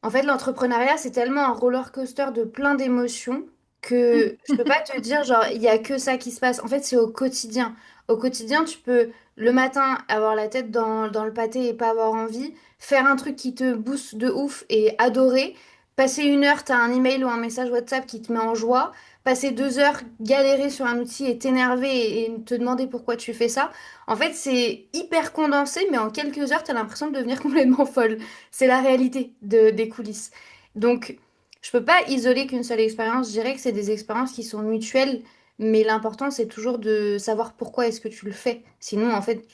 en fait, l'entrepreneuriat, c'est tellement un roller coaster de plein d'émotions que je peux pas te dire, genre, il y a que ça qui se passe. En fait, c'est au quotidien. Au quotidien, tu peux, le matin, avoir la tête dans le pâté et pas avoir envie, faire un truc qui te booste de ouf et adorer. Passer 1 heure, t'as un email ou un message WhatsApp qui te met en joie. Passer 2 heures, galérer sur un outil et t'énerver et te demander pourquoi tu fais ça. En fait, c'est hyper condensé, mais en quelques heures, t'as l'impression de devenir complètement folle. C'est la réalité des coulisses. Donc, je peux pas isoler qu'une seule expérience. Je dirais que c'est des expériences qui sont mutuelles, mais l'important, c'est toujours de savoir pourquoi est-ce que tu le fais. Sinon, en fait,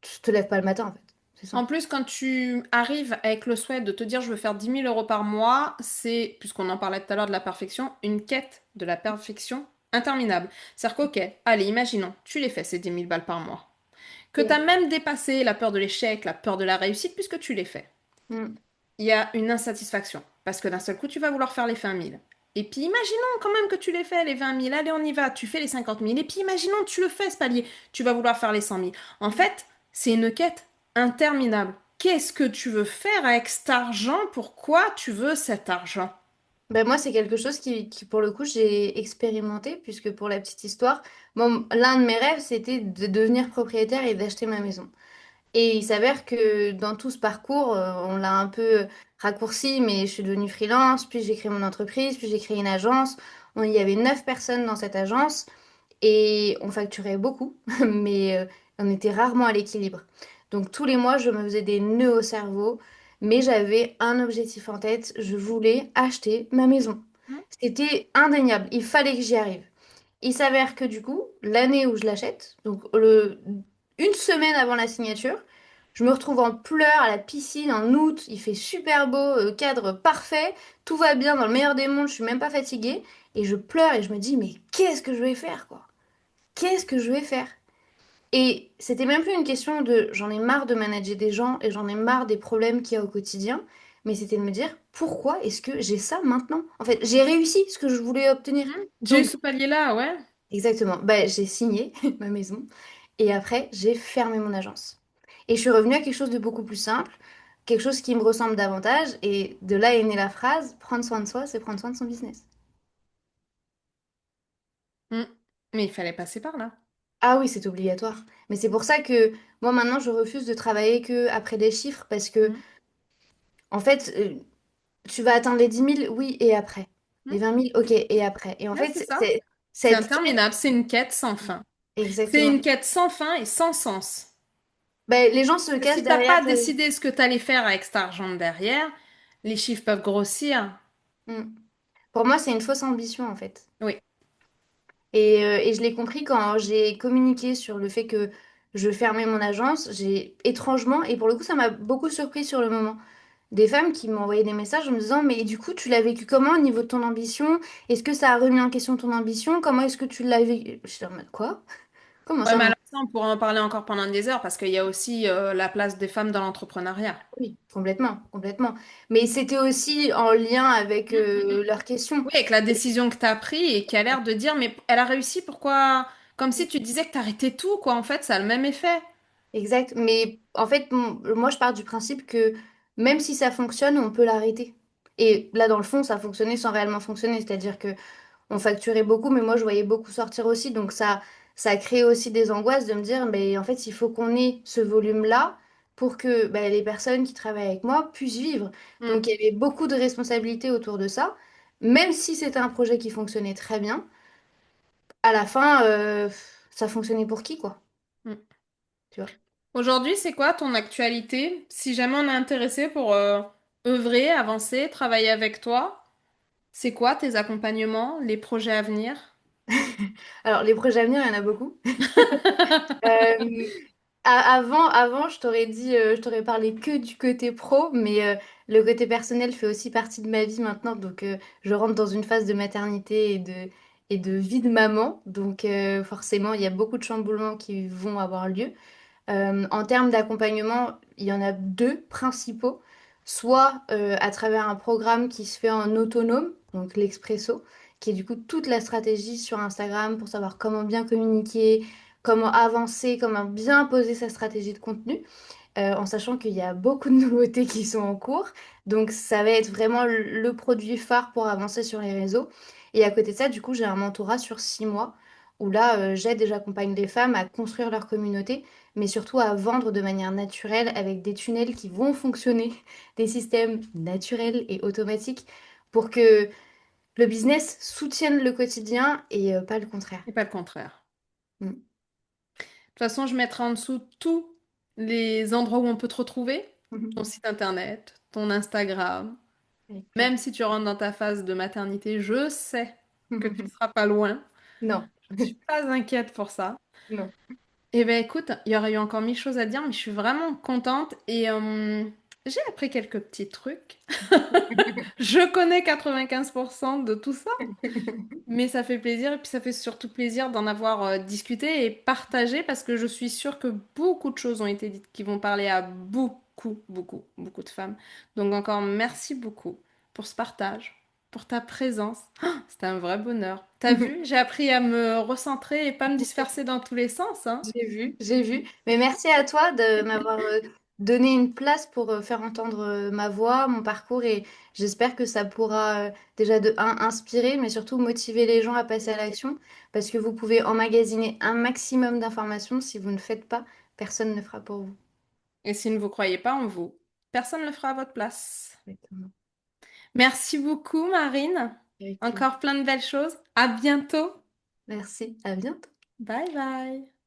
tu te lèves pas le matin, en fait. C'est En simple. plus, quand tu arrives avec le souhait de te dire je veux faire 10 000 euros par mois, c'est, puisqu'on en parlait tout à l'heure de la perfection, une quête de la perfection interminable. C'est-à-dire qu'ok, allez, imaginons, tu les fais ces 10 000 balles par mois. Que tu as même dépassé la peur de l'échec, la peur de la réussite, puisque tu les fais. Mm. Il y a une insatisfaction. Parce que d'un seul coup, tu vas vouloir faire les 20 000. Et puis imaginons quand même que tu les fais, les 20 000. Allez, on y va. Tu fais les 50 000. Et puis imaginons que tu le fais, ce palier. Tu vas vouloir faire les 100 000. En fait, c'est une quête interminable. Qu'est-ce que tu veux faire avec cet argent? Pourquoi tu veux cet argent? Ben moi, c'est quelque chose pour le coup, j'ai expérimenté, puisque pour la petite histoire, moi, l'un de mes rêves, c'était de devenir propriétaire et d'acheter ma maison. Et il s'avère que dans tout ce parcours, on l'a un peu raccourci, mais je suis devenue freelance, puis j'ai créé mon entreprise, puis j'ai créé une agence. Il y avait 9 personnes dans cette agence et on facturait beaucoup, mais on était rarement à l'équilibre. Donc tous les mois, je me faisais des nœuds au cerveau, mais j'avais un objectif en tête, je voulais acheter ma maison. Hmm. C'était indéniable, il fallait que j'y arrive. Il s'avère que du coup, l'année où je l'achète, donc une semaine avant la signature, je me retrouve en pleurs à la piscine en août, il fait super beau, cadre parfait, tout va bien dans le meilleur des mondes, je suis même pas fatiguée, et je pleure et je me dis, mais qu'est-ce que je vais faire, quoi? Qu'est-ce que je vais faire? Et c'était même plus une question de j'en ai marre de manager des gens et j'en ai marre des problèmes qu'il y a au quotidien, mais c'était de me dire pourquoi est-ce que j'ai ça maintenant? En fait, j'ai réussi ce que je voulais obtenir. Hmm. J'ai eu Donc, ce palier-là, ouais. exactement. Bah, j'ai signé ma maison et après, j'ai fermé mon agence. Et je suis revenue à quelque chose de beaucoup plus simple, quelque chose qui me ressemble davantage. Et de là est née la phrase, prendre soin de soi, c'est prendre soin de son business. Hmm. Mais il fallait passer par là. Ah oui, c'est obligatoire. Mais c'est pour ça que moi maintenant, je refuse de travailler que après des chiffres parce que, Hmm. en fait, tu vas atteindre les 10 000, oui, et après. Les Hmm. 20 000, ok, et après. Et en Ouais, fait, c'est ça. c'est C'est cette quête. interminable. C'est une quête sans fin. C'est Exactement. une quête sans fin et sans sens. Ben, les gens se cachent Si t'as derrière. pas décidé ce que tu allais faire avec cet argent derrière, les chiffres peuvent grossir. Hmm. Pour moi, c'est une fausse ambition, en fait. Oui. Et je l'ai compris quand j'ai communiqué sur le fait que je fermais mon agence. J'ai étrangement, et pour le coup, ça m'a beaucoup surpris sur le moment, des femmes qui m'envoyaient des messages en me disant, mais du coup, tu l'as vécu comment au niveau de ton ambition? Est-ce que ça a remis en question ton ambition? Comment est-ce que tu l'as vécu? Je suis en mode quoi? Comment Ouais, ça, mais mon... alors ça, on pourrait en parler encore pendant des heures parce qu'il y a aussi la place des femmes dans l'entrepreneuriat. Oui, complètement, complètement. Mais c'était aussi en lien avec leurs questions. Oui, avec la décision que tu as prise et qui a l'air de dire, mais elle a réussi, pourquoi? Comme si tu disais que tu arrêtais tout, quoi. En fait, ça a le même effet. Exact. Mais en fait, moi, je pars du principe que même si ça fonctionne, on peut l'arrêter. Et là, dans le fond, ça fonctionnait sans réellement fonctionner. C'est-à-dire que on facturait beaucoup, mais moi, je voyais beaucoup sortir aussi. Donc, ça a créé aussi des angoisses de me dire, mais en fait, il faut qu'on ait ce volume-là pour que ben, les personnes qui travaillent avec moi puissent vivre. Mm, Donc, il y avait beaucoup de responsabilités autour de ça. Même si c'était un projet qui fonctionnait très bien, à la fin, ça fonctionnait pour qui, quoi? mm. Tu vois? Aujourd'hui, c'est quoi ton actualité? Si jamais on est intéressé pour œuvrer, avancer, travailler avec toi, c'est quoi tes accompagnements, les projets à venir? Alors, les projets à venir, il y en a beaucoup. Euh, avant, je t'aurais dit, je t'aurais parlé que du côté pro, mais le côté personnel fait aussi partie de ma vie maintenant. Donc, je rentre dans une phase de maternité et de vie de maman. Donc, forcément, il y a beaucoup de chamboulements qui vont avoir lieu. En termes d'accompagnement, il y en a deux principaux. Soit à travers un programme qui se fait en autonome, donc l'Expresso, qui est du coup toute la stratégie sur Instagram pour savoir comment bien communiquer, comment avancer, comment bien poser sa stratégie de contenu, en sachant qu'il y a beaucoup de nouveautés qui sont en cours. Donc ça va être vraiment le produit phare pour avancer sur les réseaux. Et à côté de ça, du coup, j'ai un mentorat sur 6 mois où là, j'aide et j'accompagne les femmes à construire leur communauté, mais surtout à vendre de manière naturelle avec des tunnels qui vont fonctionner, des systèmes naturels et automatiques pour que le business soutienne le quotidien et pas le contraire. Et pas le contraire. Mm. De toute façon, je mettrai en dessous tous les endroits où on peut te retrouver, ton Mhm. site internet, ton Instagram. Avec Même plaisir. si tu rentres dans ta phase de maternité, je sais que tu ne seras pas loin. Non, Je ne suis pas inquiète pour ça. non. Eh bien, écoute, il y aurait eu encore mille choses à dire, mais je suis vraiment contente et j'ai appris quelques petits trucs. Je connais 95% de tout ça, mais ça fait plaisir et puis ça fait surtout plaisir d'en avoir discuté et partagé parce que je suis sûre que beaucoup de choses ont été dites qui vont parler à beaucoup, beaucoup, beaucoup de femmes. Donc encore merci beaucoup pour ce partage, pour ta présence. Ah, c'était un vrai bonheur. T'as vu, j'ai appris à me recentrer et pas me disperser dans tous les sens, hein. J'ai vu, j'ai vu. Mais merci à toi de m'avoir donné une place pour faire entendre ma voix, mon parcours et j'espère que ça pourra déjà de un inspirer, mais surtout motiver les gens à passer à l'action parce que vous pouvez emmagasiner un maximum d'informations. Si vous ne faites pas, personne ne fera pour vous. Et si ne vous croyez pas en vous, personne ne le fera à votre place. Exactement. Merci beaucoup, Marine. Avec plaisir. Encore plein de belles choses. À bientôt. Merci, à bientôt. Bye bye.